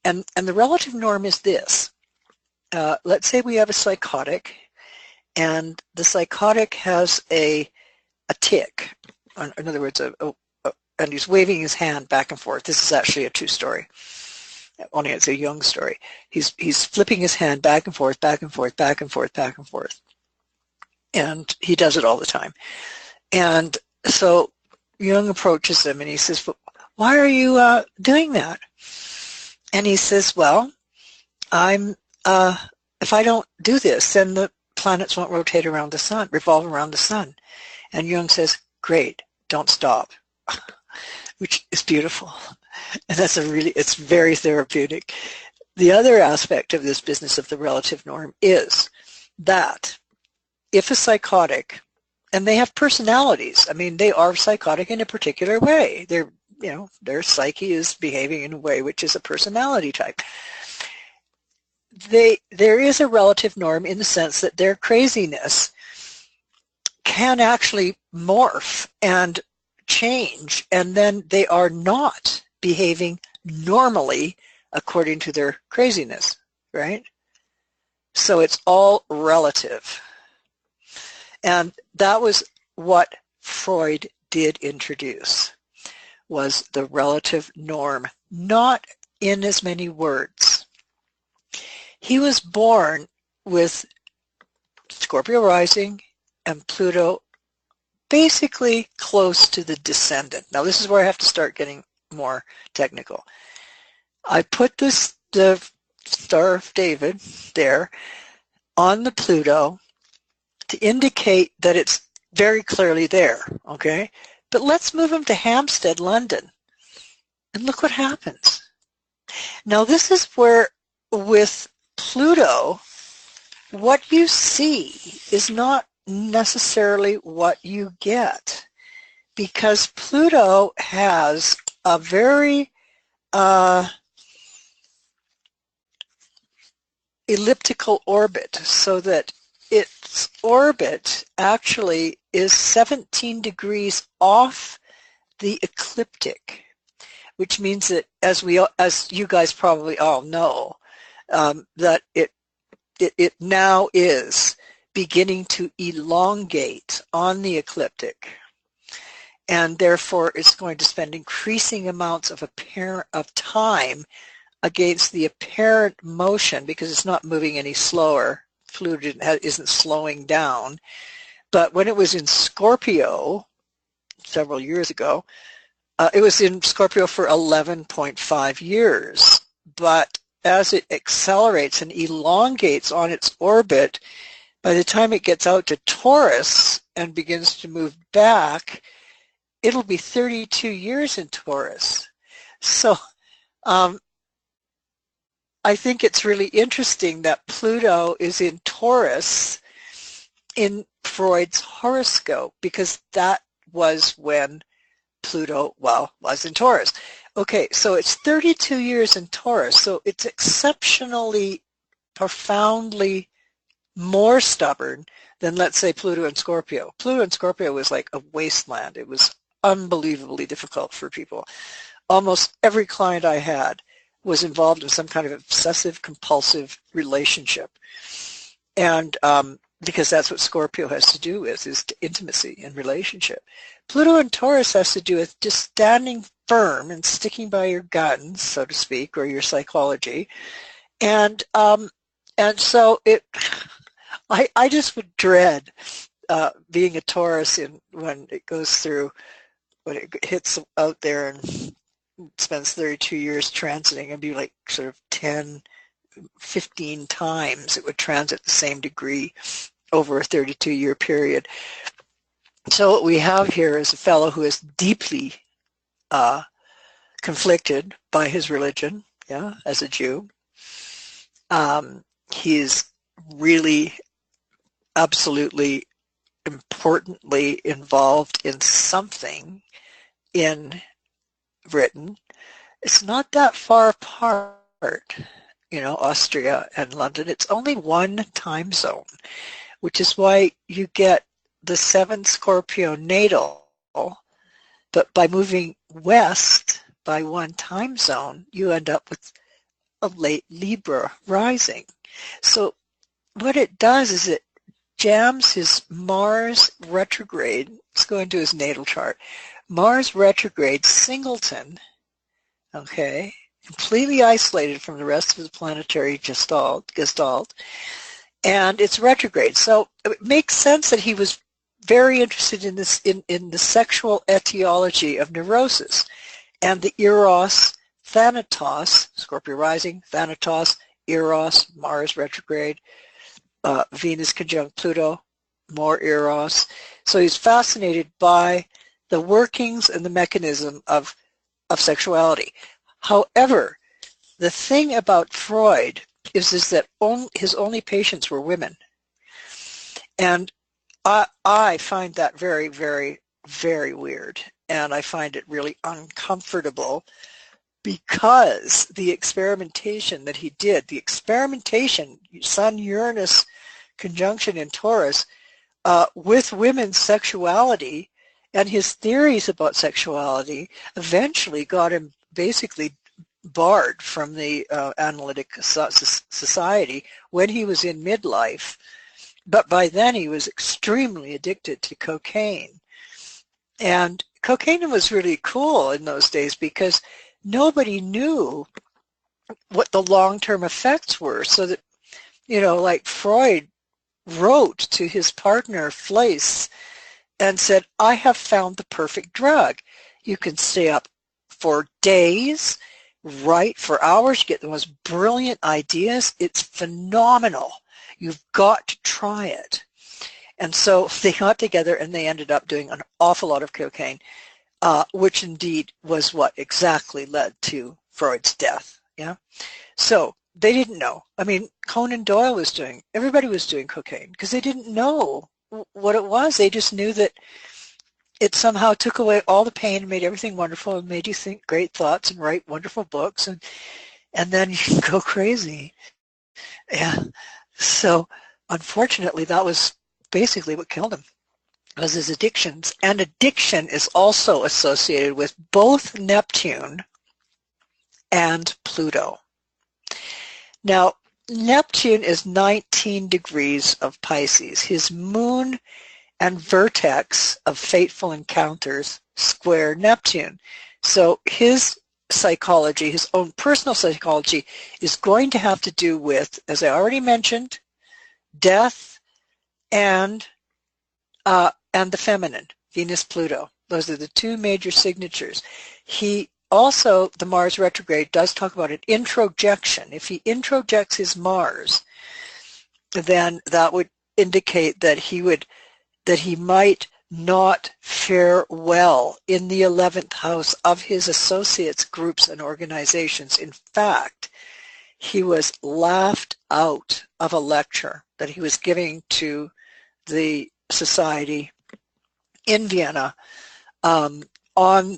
Speaker 2: the relative norm is this. Let's say we have a psychotic, and the psychotic has a tic. In other words, and he's waving his hand back and forth. This is actually a true story. Only it's a Jung story. He's flipping his hand back and forth, back and forth, back and forth, back and forth. And he does it all the time. And so Jung approaches him and he says, why are you doing that? And he says, well, if I don't do this, then the planets won't rotate around the sun, revolve around the sun. And Jung says, great, don't stop, which is beautiful. And it's very therapeutic. The other aspect of this business of the relative norm is that if a psychotic, and they have personalities, I mean, they are psychotic in a particular way. Their psyche is behaving in a way which is a personality type. There is a relative norm in the sense that their craziness can actually morph and change, and then they are not behaving normally according to their craziness, right? So it's all relative. And that was what Freud did introduce, was the relative norm, not in as many words, He was born with Scorpio rising and Pluto basically close to the descendant. Now this is where I have to start getting more technical. I put the Star of David there on the Pluto to indicate that it's very clearly there, okay? But let's move him to Hampstead, London, and look what happens. Now this is where with Pluto, what you see is not necessarily what you get, because Pluto has a very elliptical orbit, so that its orbit actually is 17 degrees off the ecliptic, which means that, as you guys probably all know, that it now is beginning to elongate on the ecliptic, and therefore it's going to spend increasing amounts of time against the apparent motion, because it's not moving any slower. Pluto isn't slowing down. But when it was in Scorpio several years ago, it was in Scorpio for 11.5 years. But as it accelerates and elongates on its orbit, by the time it gets out to Taurus and begins to move back, it'll be 32 years in Taurus. So I think it's really interesting that Pluto is in Taurus in Freud's horoscope, because that was when Pluto, was in Taurus. Okay, so it's 32 years in Taurus, so it's exceptionally, profoundly more stubborn than, let's say, Pluto and Scorpio. Pluto and Scorpio was like a wasteland. It was unbelievably difficult for people. Almost every client I had was involved in some kind of obsessive compulsive relationship. And because that's what Scorpio has to do with, is intimacy and relationship. Pluto and Taurus has to do with just standing firm and sticking by your guns, so to speak, or your psychology. And so I just would dread being a Taurus when it goes through, when it hits out there and spends 32 years transiting, and be like sort of 10, 15 times it would transit the same degree over a 32-year period. So what we have here is a fellow who is deeply conflicted by his religion, as a Jew. He's really absolutely importantly involved in something in Britain. It's not that far apart, Austria and London. It's only one time zone, which is why you get the 7 Scorpio natal, but by moving west by one time zone, you end up with a late Libra rising. So what it does is it jams his Mars retrograde. Let's go into his natal chart. Mars retrograde singleton, okay, completely isolated from the rest of the planetary gestalt, and it's retrograde. So it makes sense that he was very interested in this, in the sexual etiology of neurosis, and the Eros, Thanatos, Scorpio rising, Thanatos, Eros, Mars retrograde, Venus conjunct Pluto, more Eros. So he's fascinated by the workings and the mechanism of sexuality. However, the thing about Freud is that his only patients were women. And I find that very, very, very weird. And I find it really uncomfortable, because the experimentation that he did, Sun-Uranus conjunction in Taurus, with women's sexuality, and his theories about sexuality eventually got him basically barred from the Analytic Society when he was in midlife. But by then he was extremely addicted to cocaine. And cocaine was really cool in those days, because nobody knew what the long-term effects were. So that Like Freud wrote to his partner Fleiss and said, I have found the perfect drug. You can stay up for days, write for hours, you get the most brilliant ideas. It's phenomenal. You've got to try it. And so they got together and they ended up doing an awful lot of cocaine, which indeed was what exactly led to Freud's death. Yeah. So they didn't know. I mean, Conan Doyle everybody was doing cocaine because they didn't know what it was. They just knew that it somehow took away all the pain and made everything wonderful and made you think great thoughts and write wonderful books, and then you can go crazy. Yeah. So unfortunately, that was basically what killed him, was his addictions. And addiction is also associated with both Neptune and Pluto. Now, Neptune is 19 degrees of Pisces. His moon and vertex of fateful encounters square Neptune. So his psychology, his own personal psychology, is going to have to do with, as I already mentioned, death and the feminine, Venus-Pluto. Those are the two major signatures. He also, the Mars retrograde does talk about an introjection. If he introjects his Mars, then that would indicate that he might not fare well in the 11th house of his associates, groups, and organizations. In fact, he was laughed out of a lecture that he was giving to the society in Vienna on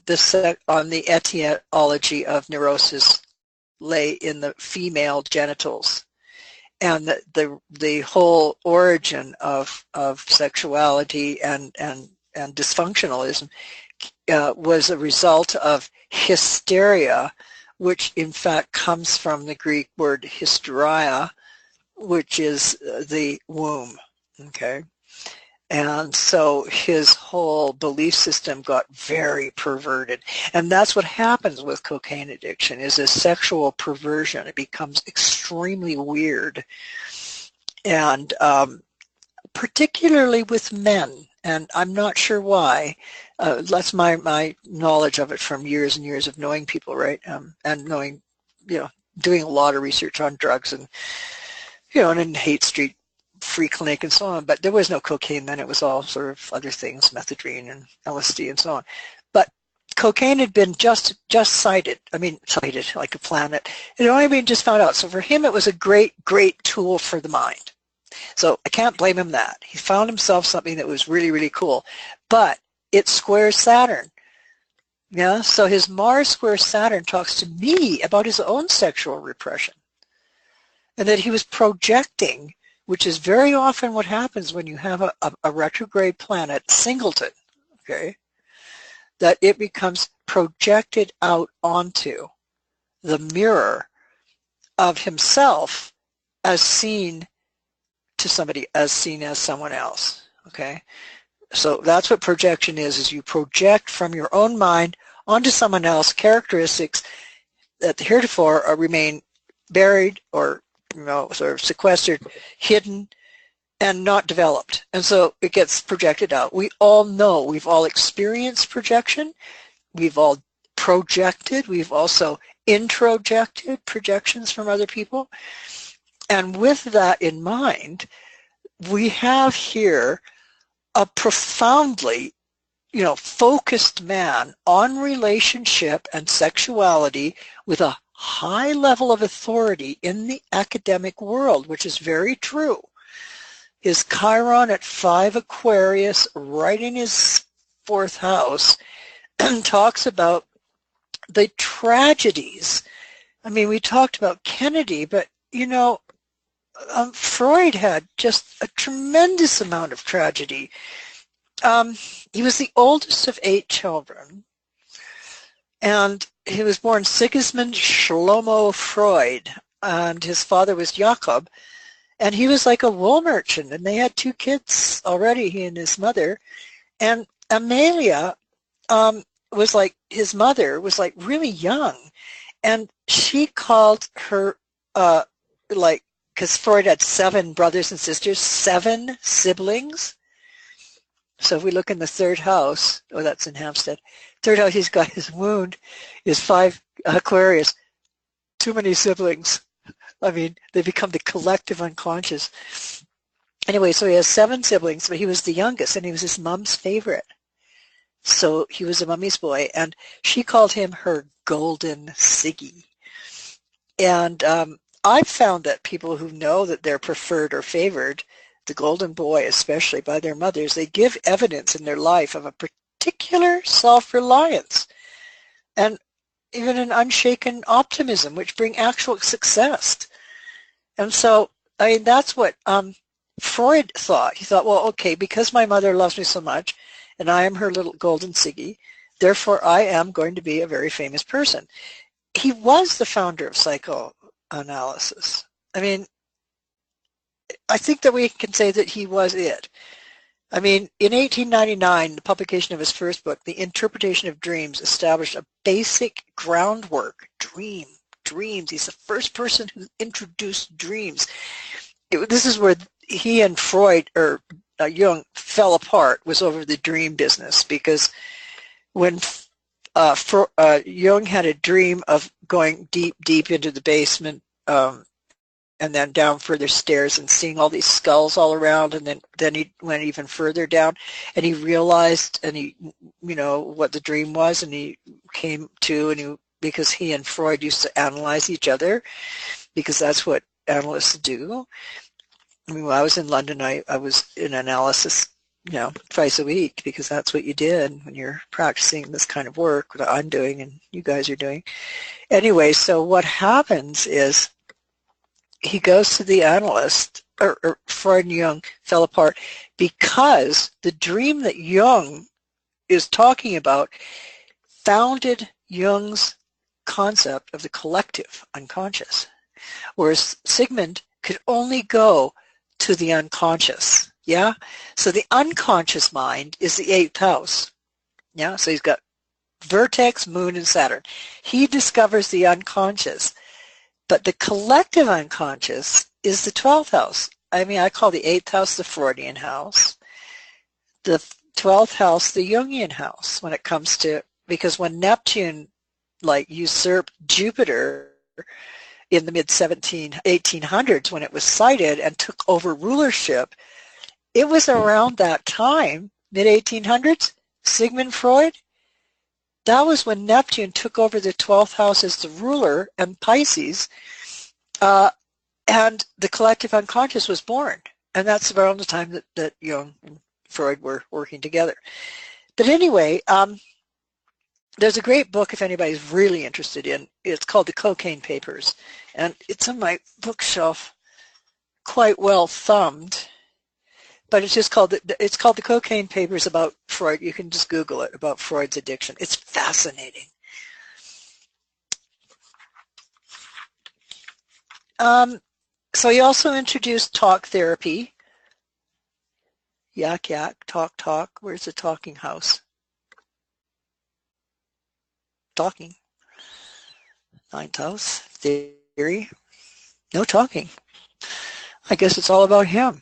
Speaker 2: the etiology of neurosis lay in the female genitals, and the whole origin of sexuality and dysfunctionalism was a result of hysteria, which in fact comes from the Greek word hysteria, which is the womb. Okay. And so his whole belief system got very perverted. And that's what happens with cocaine addiction, is a sexual perversion. It becomes extremely weird. And particularly with men. And I'm not sure why. That's my knowledge of it from years and years of knowing people, right? And knowing, doing a lot of research on drugs and, and in Haight Street Free Clinic and so on, but there was no cocaine then. It was all sort of other things, methadone and LSD and so on. But cocaine had been just sighted like a planet. It had only been just found out. So for him, it was a great tool for the mind. So I can't blame him that. He found himself something that was really, really cool. But it squares Saturn. Yeah, so his Mars square Saturn talks to me about his own sexual repression. And that he was projecting, which is very often what happens when you have a retrograde planet singleton, okay, that it becomes projected out onto the mirror of himself as seen to somebody, as seen as someone else, okay? So that's what projection is you project from your own mind onto someone else characteristics that heretofore remain buried or sort of sequestered, hidden, and not developed. And so it gets projected out. We all know, we've all experienced projection. We've all projected. We've also introjected projections from other people. And with that in mind, we have here a profoundly, focused man on relationship and sexuality with a high level of authority in the academic world, which is very true. His Chiron at 5 Aquarius, right in his 4th house, talks about the tragedies. I mean, we talked about Kennedy, but, Freud had just a tremendous amount of tragedy. He was the oldest of 8 children, and he was born Sigmund Shlomo Freud, and his father was Jakob, and he was like a wool merchant, and they had 2 kids already, he and his mother. And Amelia was like, his mother was like really young, and she called her because Freud had 7 brothers and sisters, 7 siblings. So if we look in the 3rd house, oh, that's in Hampstead. 3rd house, he's got his wound, is 5 Aquarius. Too many siblings. I mean, they become the collective unconscious. Anyway, so he has 7 siblings, but he was the youngest, and he was his mom's favorite. So he was a mummy's boy, and she called him her golden Siggy. And I've found that people who know that they're preferred or favored, the golden boy especially by their mothers, they give evidence in their life of a particular self-reliance and even an unshaken optimism, which bring actual success. And so, I mean, that's what Freud thought. He thought, well, okay, because my mother loves me so much, and I am her little golden Siggy, therefore I am going to be a very famous person. He was the founder of psychoanalysis. I mean, I think that we can say that he was it. I mean, in 1899, the publication of his first book, The Interpretation of Dreams, established a basic groundwork. Dreams. He's the first person who introduced dreams. This is where he and Freud, or Jung, fell apart, was over the dream business, because when Jung had a dream of going deep into the basement, and then down further stairs and seeing all these skulls all around, and then he went even further down, and he realized, and he, what the dream was, and he came to, and because he and Freud used to analyze each other, because that's what analysts do. I mean, when I was in London, I was in analysis, twice a week, because that's what you did when you're practicing this kind of work that I'm doing and you guys are doing. Anyway, so what happens is he goes to the analyst, or Freud and Jung fell apart, because the dream that Jung is talking about founded Jung's concept of the collective unconscious, whereas Sigmund could only go to the unconscious. Yeah? So the unconscious mind is the 8th house. Yeah? So he's got vertex, moon, and Saturn. He discovers the unconscious. But the collective unconscious is the 12th house. I mean, I call the 8th house the Freudian house, the 12th house the Jungian house when it comes to, because when Neptune usurped Jupiter in the mid-1800s, when it was sighted and took over rulership, it was around that time, mid-1800s, Sigmund Freud, that was when Neptune took over the 12th house as the ruler, and Pisces, and the collective unconscious was born. And that's around the time that Jung and Freud were working together. But anyway, there's a great book if anybody's really interested in. It's called The Cocaine Papers. And it's on my bookshelf, quite well thumbed. But it's just called The Cocaine Papers about Freud. You can just Google it, about Freud's addiction. It's fascinating. So he also introduced talk therapy. Yak, yak, talk, talk. Where's the talking house? Talking. 9th house. Theory. No talking. I guess it's all about him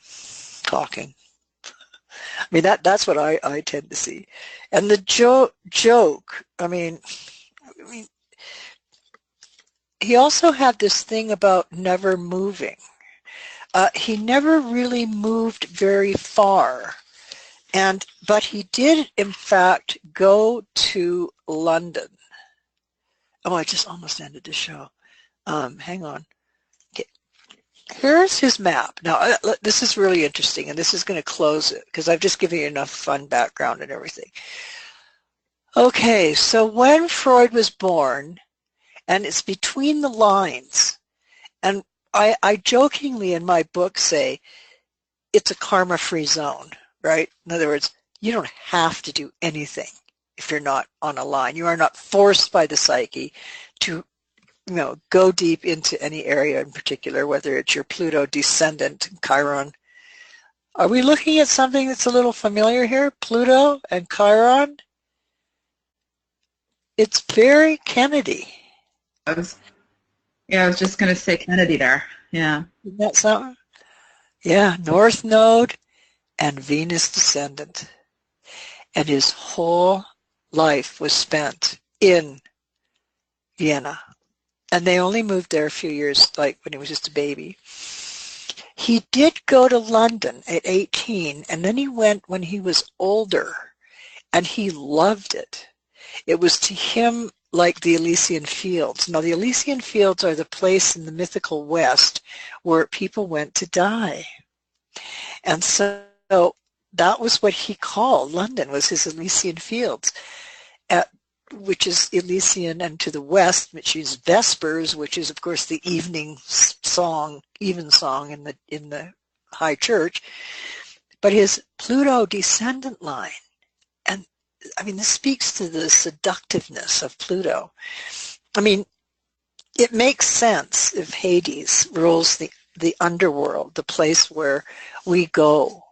Speaker 2: talking. I mean, that's what I tend to see. And the joke, I mean, he also had this thing about never moving. He never really moved very far. But he did, in fact, go to London. Oh, I just almost ended the show. Hang on. Okay. Here's his map. Now, this is really interesting, and this is going to close it, because I've just given you enough fun background and everything. Okay, so when Freud was born, and it's between the lines, and I jokingly in my book say it's a karma-free zone, right? In other words, you don't have to do anything if you're not on a line. You are not forced by the psyche to, go deep into any area in particular, whether it's your Pluto descendant, Chiron. Are we looking at something that's a little familiar here? Pluto and Chiron? It's very Kennedy.
Speaker 4: I was just going to say Kennedy there. Yeah.
Speaker 2: Isn't that something? Yeah, North Node and Venus descendant. And his whole life was spent in Vienna. And they only moved there a few years, like when he was just a baby. He did go to London at 18, and then he went when he was older, and he loved it. It was to him like the Elysian Fields. Now, the Elysian Fields are the place in the mythical West where people went to die. And so that was what he called London, was his Elysian Fields, which is Elysian, and to the west, which is Vespers, which is, of course, the evening song, evensong in the high church. But his Pluto descendant line, and I mean, this speaks to the seductiveness of Pluto. I mean, it makes sense if Hades rules the underworld, the place where we go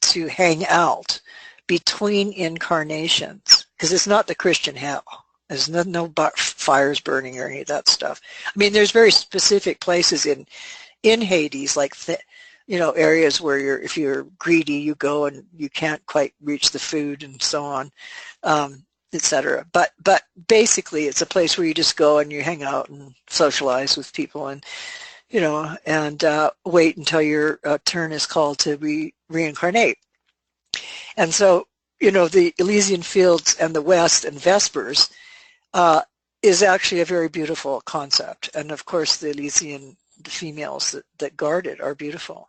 Speaker 2: to hang out between incarnations, because it's not the Christian hell. There's no fires burning or any of that stuff. I mean, there's very specific places in Hades, like areas where if you're greedy, you go and you can't quite reach the food and so on, etc. But basically, it's a place where you just go and you hang out and socialize with people and wait until your turn is called to reincarnate. And so, the Elysian Fields and the West and Vespers is actually a very beautiful concept. And of course, the females that guard it are beautiful.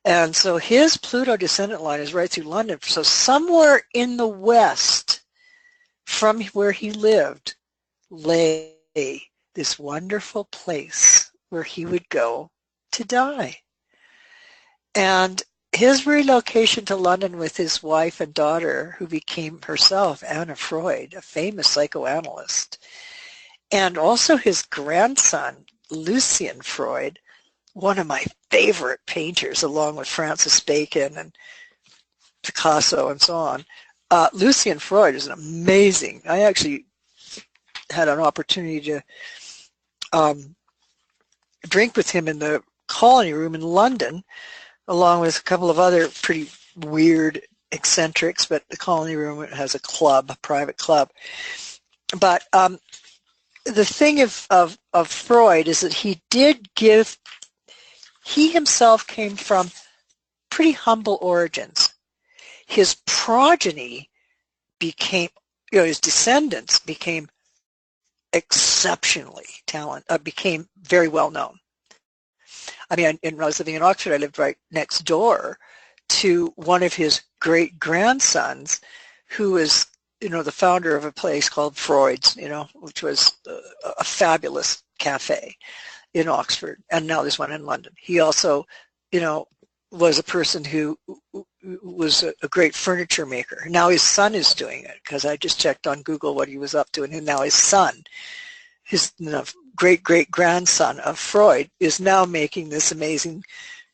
Speaker 2: And so his Pluto descendant line is right through London. So somewhere in the West, from where he lived, lay this wonderful place where he would go to die. And his relocation to London with his wife and daughter, who became herself Anna Freud, a famous psychoanalyst, and also his grandson, Lucian Freud, one of my favorite painters, along with Francis Bacon and Picasso and so on. Lucian Freud is an amazing, I actually had an opportunity to drink with him in the Colony Room in London, along with a couple of other pretty weird eccentrics, but the Colony Room has a private club. But the thing of Freud is that he himself came from pretty humble origins. His progeny his descendants became exceptionally talented, became very well known. I mean, when I was living in Oxford, I lived right next door to one of his great-grandsons, who was, the founder of a place called Freud's, which was a fabulous cafe in Oxford, and now there's one in London. He also, was a person who was a great furniture maker. Now his son is doing it, because I just checked on Google what he was up to, and now his son, his great-great-grandson of Freud, is now making this amazing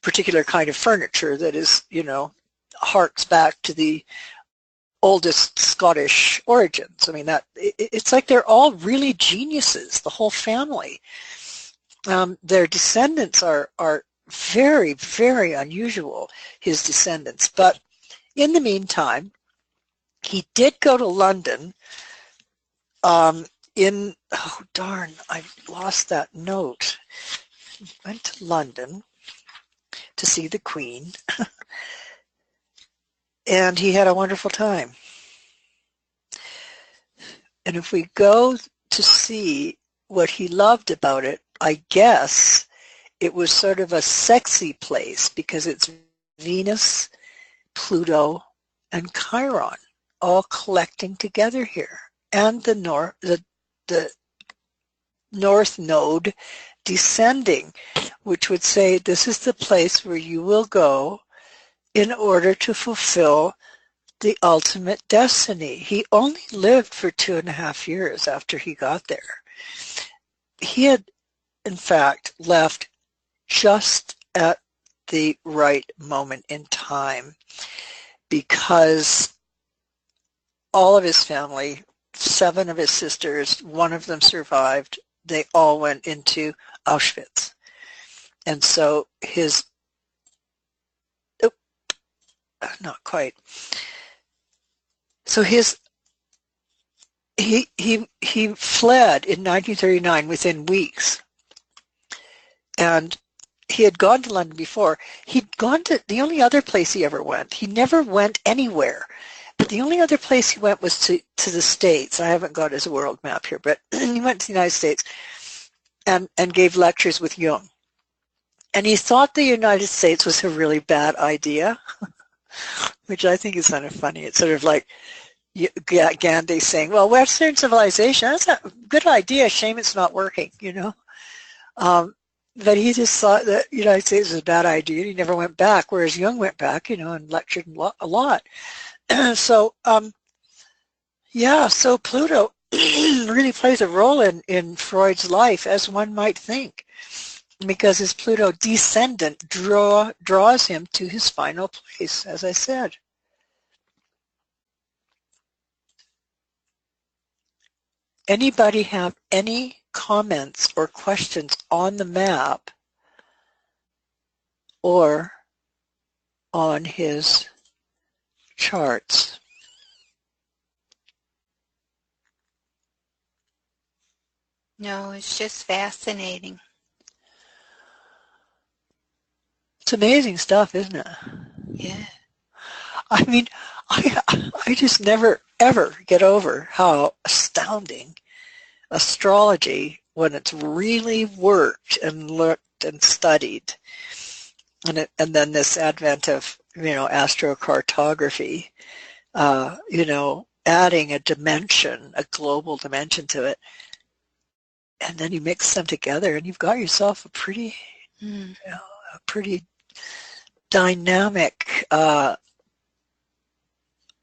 Speaker 2: particular kind of furniture that is, harks back to the oldest Scottish origins. I mean, it's like they're all really geniuses, the whole family. Their descendants are very, very unusual, his descendants. But in the meantime, he did go to London oh darn, I lost that note. Went to London to see the Queen, and he had a wonderful time. And if we go to see what he loved about it, I guess it was sort of a sexy place, because it's Venus, Pluto, and Chiron all collecting together here, and the North Node descending, which would say this is the place where you will go in order to fulfill the ultimate destiny. He only lived for 2.5 years after he got there. He had, in fact, left just at the right moment in time, because all of his family, 7 of his sisters, 1 of them survived. They all went into Auschwitz. And so his, not quite. So he fled in 1939 within weeks. And he had gone to London before. He'd gone to, the only other place he ever went, he never went anywhere. But the only other place he went was to the States. I haven't got his world map here, but he went to the United States and gave lectures with Jung. And he thought the United States was a really bad idea, which I think is kind of funny. It's sort of like Gandhi saying, well, Western civilization, that's a good idea. Shame it's not working, you know. But he just thought that the United States was a bad idea. He never went back, whereas Jung went back, you know, and lectured a lot. So, yeah, so Pluto really plays a role in Freud's life, as one might think, because his Pluto descendant draws him to his final place, as I said. Anybody have any comments or questions on the map or on his charts?
Speaker 3: No, it's just fascinating.
Speaker 2: It's amazing stuff, isn't it?
Speaker 3: Yeah.
Speaker 2: I mean, I just never, ever get over how astounding astrology, when it's really worked and looked and studied, and then this advent of, you know, astrocartography, you know, adding a dimension, a global dimension to it, and then you mix them together, and you've got yourself a pretty, you know, a pretty dynamic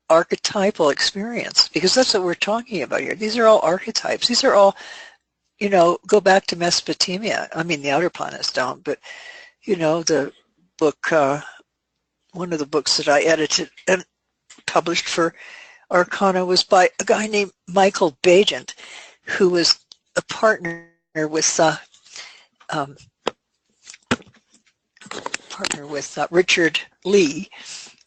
Speaker 2: archetypal experience, because that's what we're talking about here. These are all archetypes. These are all, you know, go back to Mesopotamia. I mean, the outer planets don't, but, you know, the book, one of the books that I edited and published for Arcana was by a guy named Michael Bagent, who was a partner with Richard Lee,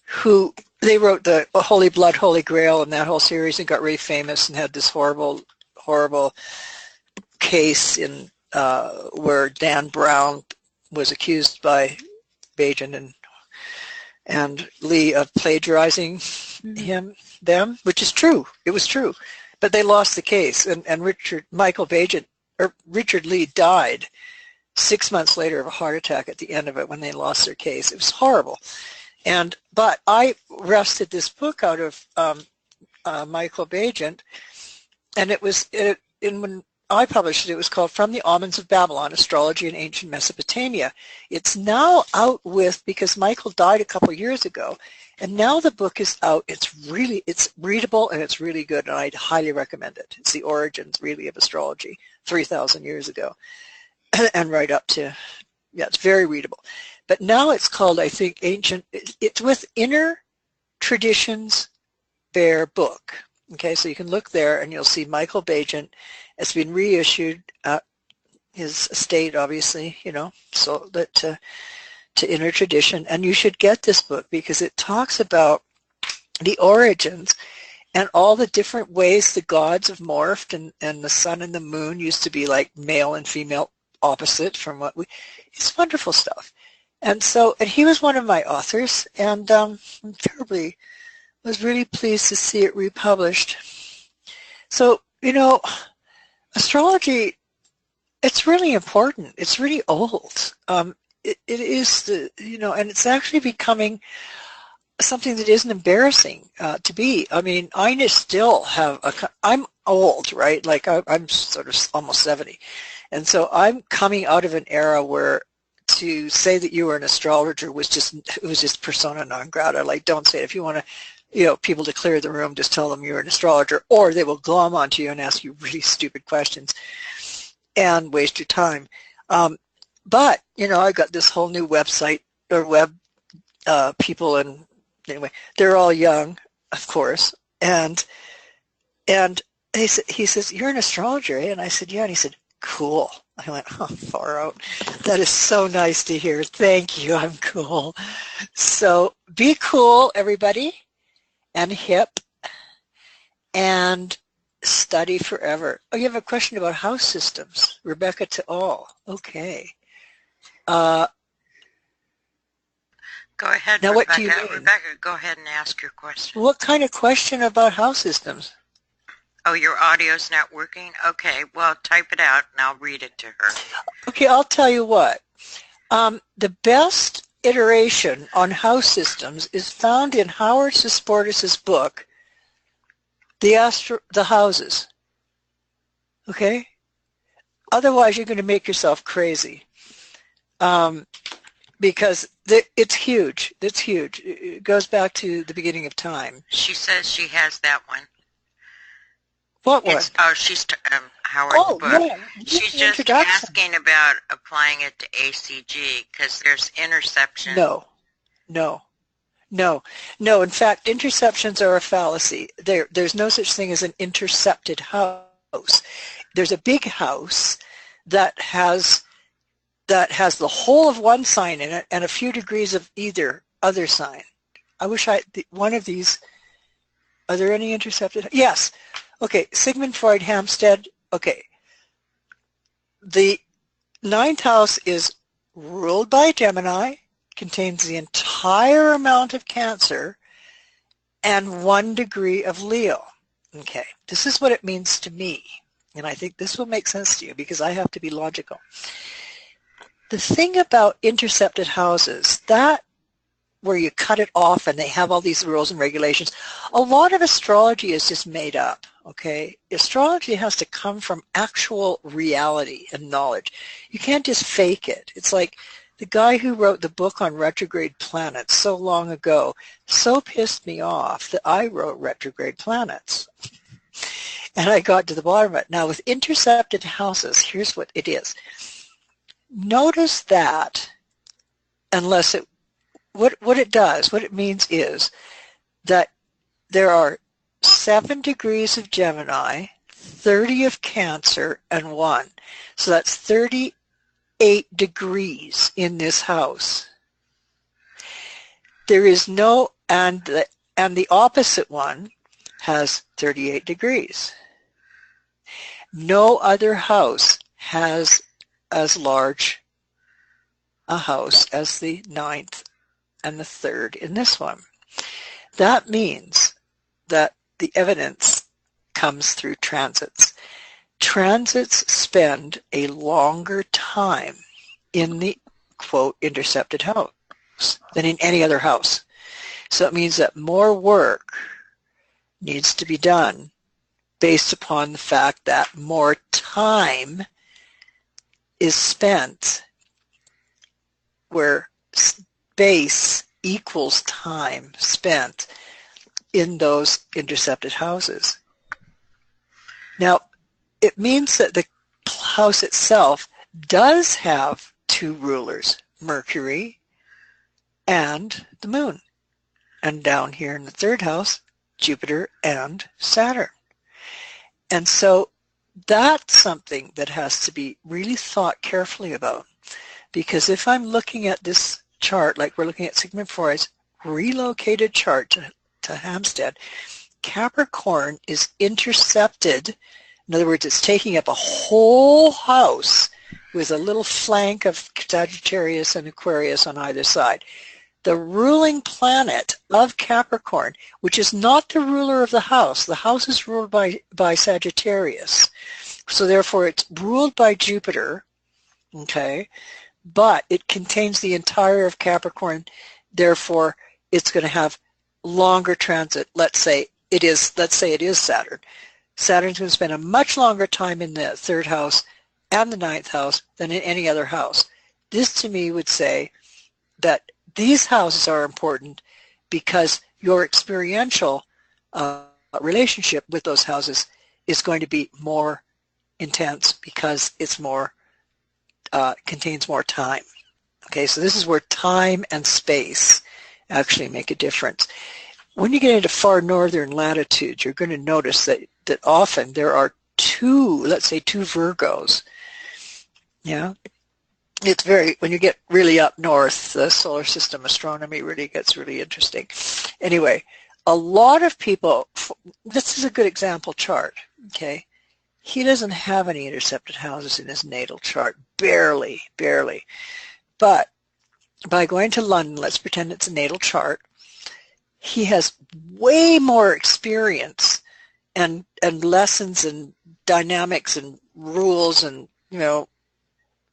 Speaker 2: who they wrote the Holy Blood, Holy Grail and that whole series, and got really famous and had this horrible case in where Dan Brown was accused by Bagent and Lee of plagiarizing them, which is true. It was true, but they lost the case, and Richard Lee died 6 months later of a heart attack at the end of it when they lost their case. It was horrible. But I wrested this book out of Michael Bagent, and when I published it was called From the Almonds of Babylon, Astrology in Ancient Mesopotamia. It's now out because Michael died a couple years ago, and now the book is out. It's readable and it's really good, and I'd highly recommend it. It's the origins, really, of astrology 3,000 years ago, and right up to, yeah, it's very readable. But now it's called, I think, it's with Inner Traditions Bear Book. Okay, so you can look there and you'll see Michael Bagent. It's been reissued at his estate, obviously, you know, so that to Inner Tradition. And you should get this book because it talks about the origins and all the different ways the gods have morphed, and the sun and the moon used to be like male and female opposite from it's wonderful stuff. And he was one of my authors, and was really pleased to see it republished. So, you know, astrology, it's really important. It's really old. It is, and it's actually becoming something that isn't embarrassing to be. I mean, I still have I'm old, right? Like I'm sort of almost 70. And so I'm coming out of an era where to say that you were an astrologer was just persona non grata. Like, don't say it. If you want to, people to clear the room, just tell them you're an astrologer, or they will glom onto you and ask you really stupid questions and waste your time. But, I got this whole new website or web people, and anyway, they're all young, of course. And he says, you're an astrologer, eh? And I said, yeah. And he said, cool. I went, oh, far out. That is so nice to hear. Thank you. I'm cool. So be cool, everybody, and hip, and study forever. Oh, you have a question about house systems. Rebecca to all. Okay.
Speaker 1: Go ahead,
Speaker 2: Now,
Speaker 1: Rebecca.
Speaker 2: what do you mean?
Speaker 1: Rebecca, go ahead and ask your question.
Speaker 2: What kind of question about house systems?
Speaker 1: Oh, your audio's not working? Okay, well, type it out and I'll read it to her.
Speaker 2: Okay, I'll tell you what. The best iteration on house systems is found in Howard Susportis' book, The Houses. Okay? Otherwise, you're going to make yourself crazy. Because it's huge. It's huge. It goes back to the beginning of time.
Speaker 1: She says she has that one.
Speaker 2: What one?
Speaker 1: She's Howard's book.
Speaker 2: Yeah.
Speaker 1: She's just asking about applying it to ACG because there's interception.
Speaker 2: No. In fact, interceptions are a fallacy. There's no such thing as an intercepted house. There's a big house that has the whole of one sign in it and a few degrees of either other sign. I wish one of these. Are there any intercepted? Yes. Okay, Sigmund Freud, Hampstead. Okay. The ninth house is ruled by Gemini, contains the entire amount of Cancer, and 1 degree of Leo. Okay, this is what it means to me, and I think this will make sense to you because I have to be logical. The thing about intercepted houses, that where you cut it off and they have all these rules and regulations, a lot of astrology is just made up, okay? Astrology has to come from actual reality and knowledge. You can't just fake it. It's like the guy who wrote the book on retrograde planets so long ago so pissed me off that I wrote retrograde planets. And I got to the bottom of it. Now with intercepted houses, here's what it is. Notice that unless it what it does, what it means is that there are 7 degrees of Gemini, 30 of Cancer, and 1. So that's 38 degrees in this house. There is no, and the opposite one has 38 degrees. No other house has as large a house as the 9th and the 3rd in this one. That means that the evidence comes through transits. Transits spend a longer time in the, quote, intercepted house than in any other house. So it means that more work needs to be done based upon the fact that more time is spent where space equals time spent in those intercepted houses. Now, it means that the house itself does have 2 rulers, Mercury and the moon. And down here in the 3rd house, Jupiter and Saturn. And so that's something that has to be really thought carefully about. Because if I'm looking at this chart, like we're looking at Sigmund Freud's relocated chart to Hampstead, Capricorn is intercepted. In other words, it's taking up a whole house with a little flank of Sagittarius and Aquarius on either side. The ruling planet of Capricorn, which is not the ruler of the house is ruled by Sagittarius. So therefore it's ruled by Jupiter, okay, but it contains the entire of Capricorn, therefore it's going to have longer transit. Let's say it is Saturn. Saturn's going to spend a much longer time in the 3rd house and the 9th house than in any other house. This to me would say that these houses are important because your experiential relationship with those houses is going to be more intense because it's more contains more time. Okay, so this is where time and space actually make a difference. When you get into far northern latitudes, you're going to notice that often there are 2, let's say 2 Virgos Yeah. It's very, when you get really up north, the solar system astronomy really gets really interesting. Anyway, a lot of people, this is a good example chart, okay? He doesn't have any intercepted houses in his natal chart, barely. But by going to London, let's pretend it's a natal chart, he has way more experience and lessons and dynamics and rules and,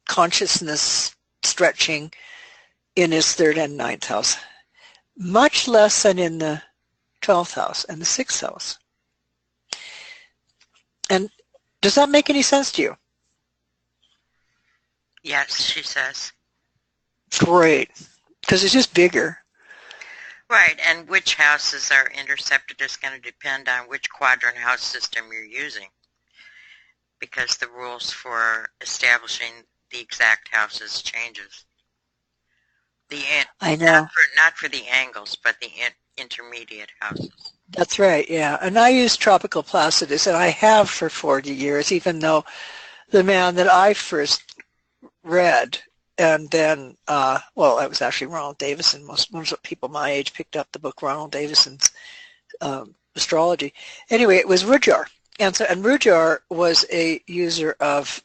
Speaker 2: consciousness stretching in his 3rd and 9th house, much less than in the 12th house and the 6th house. And does that make any sense to you?
Speaker 1: Yes, she says.
Speaker 2: Great, because it's just bigger.
Speaker 1: Right, and which houses are intercepted is going to depend on which quadrant house system you're using, because the rules for establishing the exact houses changes.
Speaker 2: I know.
Speaker 1: Not for the angles, but the intermediate houses.
Speaker 2: That's right, yeah. And I use tropical Placidus, and I have for 40 years, even though the man that I first read, and then, it was actually Ronald Davison. Most people my age picked up the book Ronald Davison's Astrology. Anyway, it was Rudyard. And Rudyard was a user of,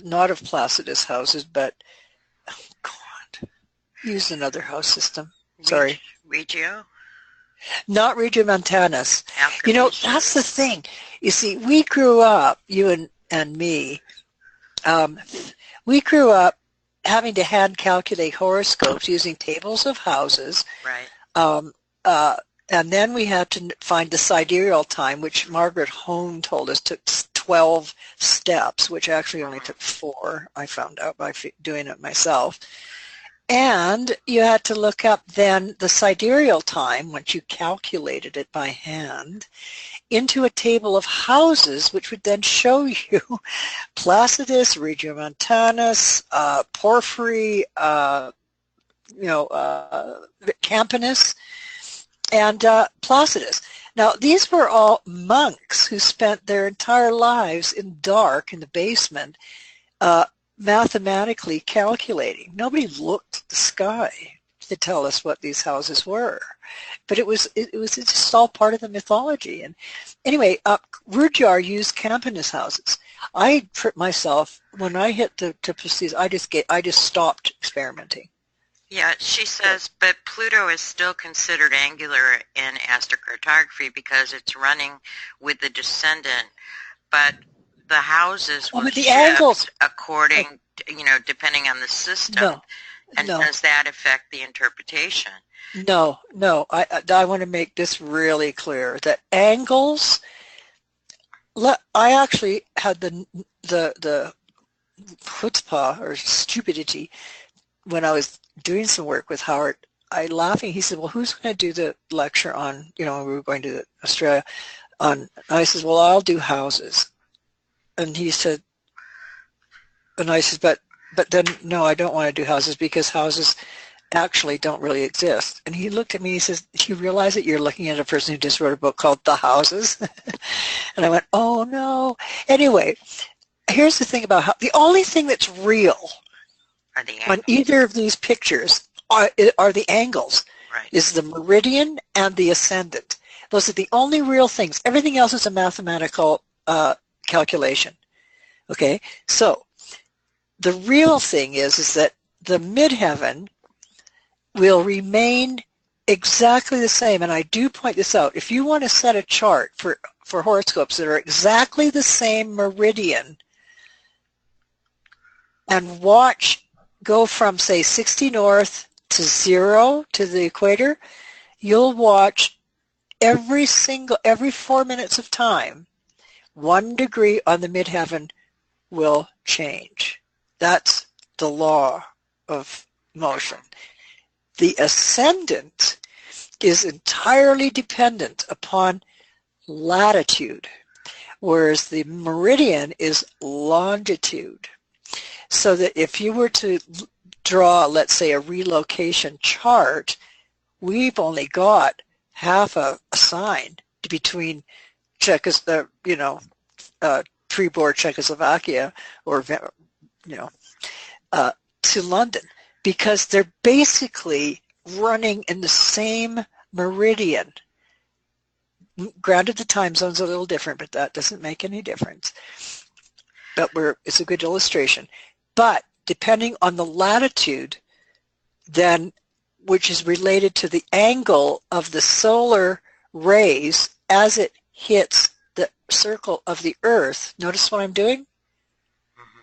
Speaker 2: not of Placidus houses, but, used another house system. Sorry.
Speaker 1: Regio?
Speaker 2: Not Regiomontanus. That's the thing. You see, we grew up, you and me, we grew up having to hand calculate horoscopes using tables of houses.
Speaker 1: Right.
Speaker 2: And then we had to find the sidereal time, which Margaret Hone told us took 12 steps, which actually only took 4, I found out by doing it myself. And you had to look up then the sidereal time, once you calculated it by hand, into a table of houses, which would then show you Placidus, Regiomontanus, Porphyry, Campanus, and Placidus. Now, these were all monks who spent their entire lives in dark in the basement, mathematically calculating. Nobody looked at the sky to tell us what these houses were, but it was just all part of the mythology. And anyway, Rudyard used Campanus houses. I myself, when I hit the Pisces, I just stopped experimenting.
Speaker 1: Yeah, she says, but Pluto is still considered angular in astrocartography because it's running with the descendant, but the houses will shift
Speaker 2: angles
Speaker 1: according, depending on the system. Does that affect the interpretation?
Speaker 2: No. I want to make this really clear. The angles. I actually had the chutzpah or stupidity when I was doing some work with Howard. He said, "Well, who's going to do the lecture on?" We were going to Australia. I said, "Well, I'll do houses." And he said, and I said, but then, no, I don't want to do houses because houses actually don't really exist. And he looked at me, he says, "Do you realize that you're looking at a person who just wrote a book called The Houses?" And I went, oh no. Anyway, here's the thing about the only thing that's real on either of these pictures are the angles.
Speaker 1: Right.
Speaker 2: Is the meridian and the ascendant. Those are the only real things. Everything else is a mathematical calculation. Okay, so the real thing is that the midheaven will remain exactly the same, and I do point this out. If you want to set a chart for horoscopes that are exactly the same meridian and go from, say, 60 north to 0 to the equator, you'll watch every 4 minutes of time, 1 degree on the midheaven will change. That's the law of motion. The ascendant is entirely dependent upon latitude, whereas the meridian is longitude. So that if you were to draw, let's say, a relocation chart, we've only got half a sign between Freeborn, Czechoslovakia, or to London, because they're basically running in the same meridian. Granted, the time zone's a little different, but that doesn't make any difference. But it's a good illustration. But depending on the latitude, then, which is related to the angle of the solar rays as it hits the circle of the Earth. Notice what I'm doing?
Speaker 1: Mm-hmm.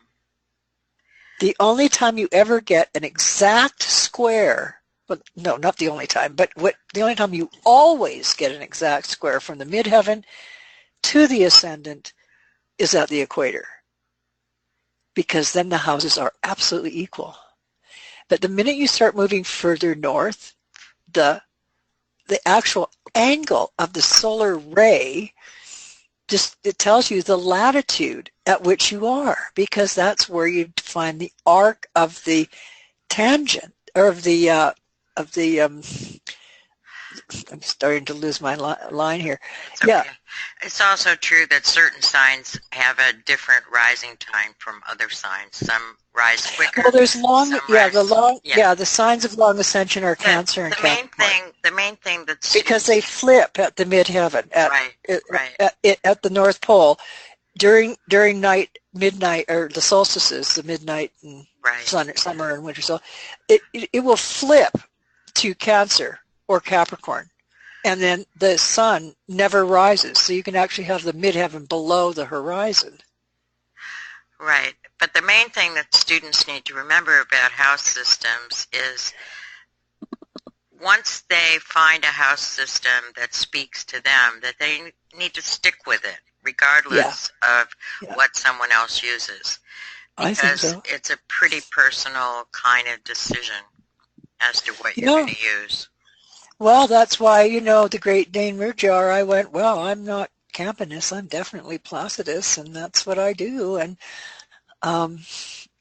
Speaker 2: The only time you ever get an exact square, but no, not the only time, but the only time you always get an exact square from the midheaven to the ascendant is at the equator, because then the houses are absolutely equal. But the minute you start moving further north, the actual angle of the solar ray, it tells you the latitude at which you are, because that's where you find the arc of the tangent, or I'm starting to lose my line here.
Speaker 1: It's okay. Yeah. It's also true that certain signs have a different rising time from other signs. Some rise quicker.
Speaker 2: Well, there's the signs of long ascension are Cancer and Capricorn.
Speaker 1: The main thing that's
Speaker 2: because they flip at the midheaven at the North Pole during midnight, or the solstices, the midnight and summer and winter. So it will flip to Cancer or Capricorn, and then the sun never rises, so you can actually have the midheaven below the horizon.
Speaker 1: Right, but the main thing that students need to remember about house systems is once they find a house system that speaks to them, that they need to stick with it, regardless of what someone else uses. Because
Speaker 2: I think so.
Speaker 1: It's a pretty personal kind of decision as to what you're going to use.
Speaker 2: Well, that's why, the great Dane Murjar, I went, well, I'm not Campanus, I'm definitely Placidus, and that's what I do. And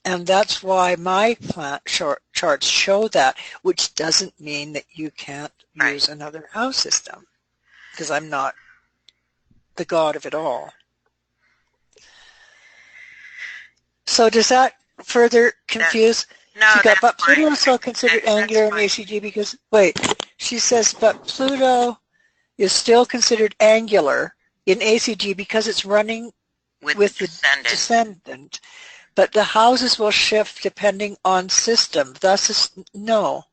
Speaker 2: that's why my plant charts show that, which doesn't mean that you can't use another house system, because I'm not the god of it all. So does that further confuse? But Pluto is still considered angular in ACG because, she says, but Pluto is still considered angular in ACG because it's running with the descendant. But the houses will shift depending on system. Thus, no.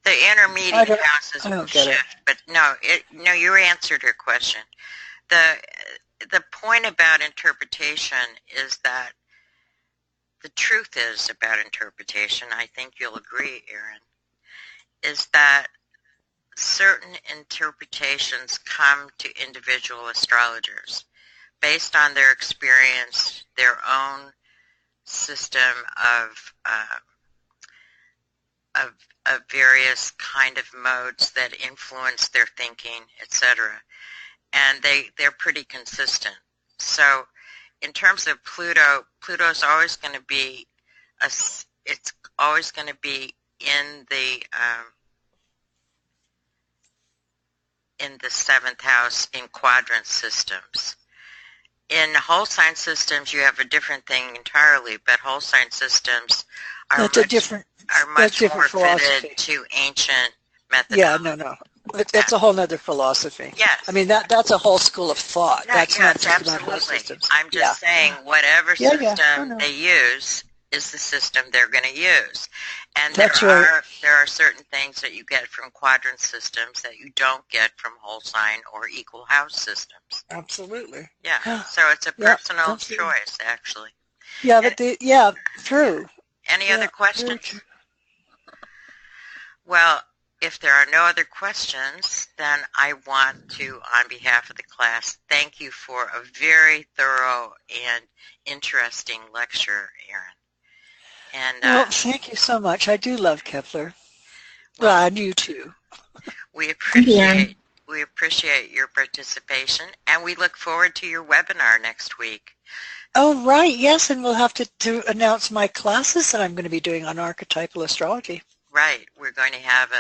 Speaker 1: The intermediate houses will shift. But no, you answered her question. The point about interpretation is that the truth is about interpretation, I think you'll agree, Erin, is that certain interpretations come to individual astrologers based on their experience, their own system of various kind of modes that influence their thinking, etc. And they're pretty consistent. So in terms of Pluto, Pluto's always going to be it's always going to be in the 7th house in quadrant systems. In whole sign systems, you have a different thing entirely, but whole sign systems are much more fitted to ancient methodology.
Speaker 2: Yeah, no. That's a whole other philosophy.
Speaker 1: Yes.
Speaker 2: I mean, that's a whole school of thought.
Speaker 1: That's not just about house systems. I'm just saying whatever system they use is the system they're going to use. And there are certain things that you get from quadrant systems that you don't get from whole sign or equal house systems.
Speaker 2: Absolutely.
Speaker 1: Yeah. So it's a personal choice, actually.
Speaker 2: Yeah, true.
Speaker 1: Any other questions? Well, if there are no other questions, then I want to, on behalf of the class, thank you for a very thorough and interesting lecture, Erin. And
Speaker 2: thank you so much. I do love Kepler. Well, and you too.
Speaker 1: We appreciate your participation, and we look forward to your webinar next week.
Speaker 2: Oh, right. Yes, and we'll have to announce my classes that I'm going to be doing on archetypal astrology.
Speaker 1: Right. We're going to have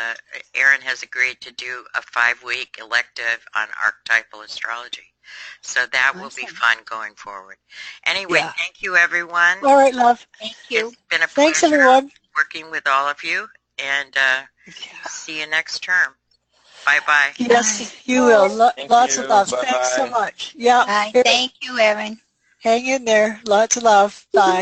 Speaker 1: Erin has agreed to do a 5-week elective on archetypal astrology. So that will be
Speaker 2: Awesome.
Speaker 1: fun going forward. Anyway,
Speaker 2: Yeah.
Speaker 1: thank you, everyone.
Speaker 2: All right, love.
Speaker 3: Thank you.
Speaker 1: It's been a
Speaker 2: Thanks,
Speaker 1: pleasure
Speaker 2: everyone.
Speaker 1: working with all of you, and
Speaker 2: Yeah.
Speaker 1: see you next term. Bye-bye.
Speaker 2: Yes, you will. Lots of love.
Speaker 6: Bye-bye.
Speaker 2: Thanks so much. Yeah.
Speaker 3: Bye. Thank you, Erin.
Speaker 2: Hang in there. Lots of love. Bye.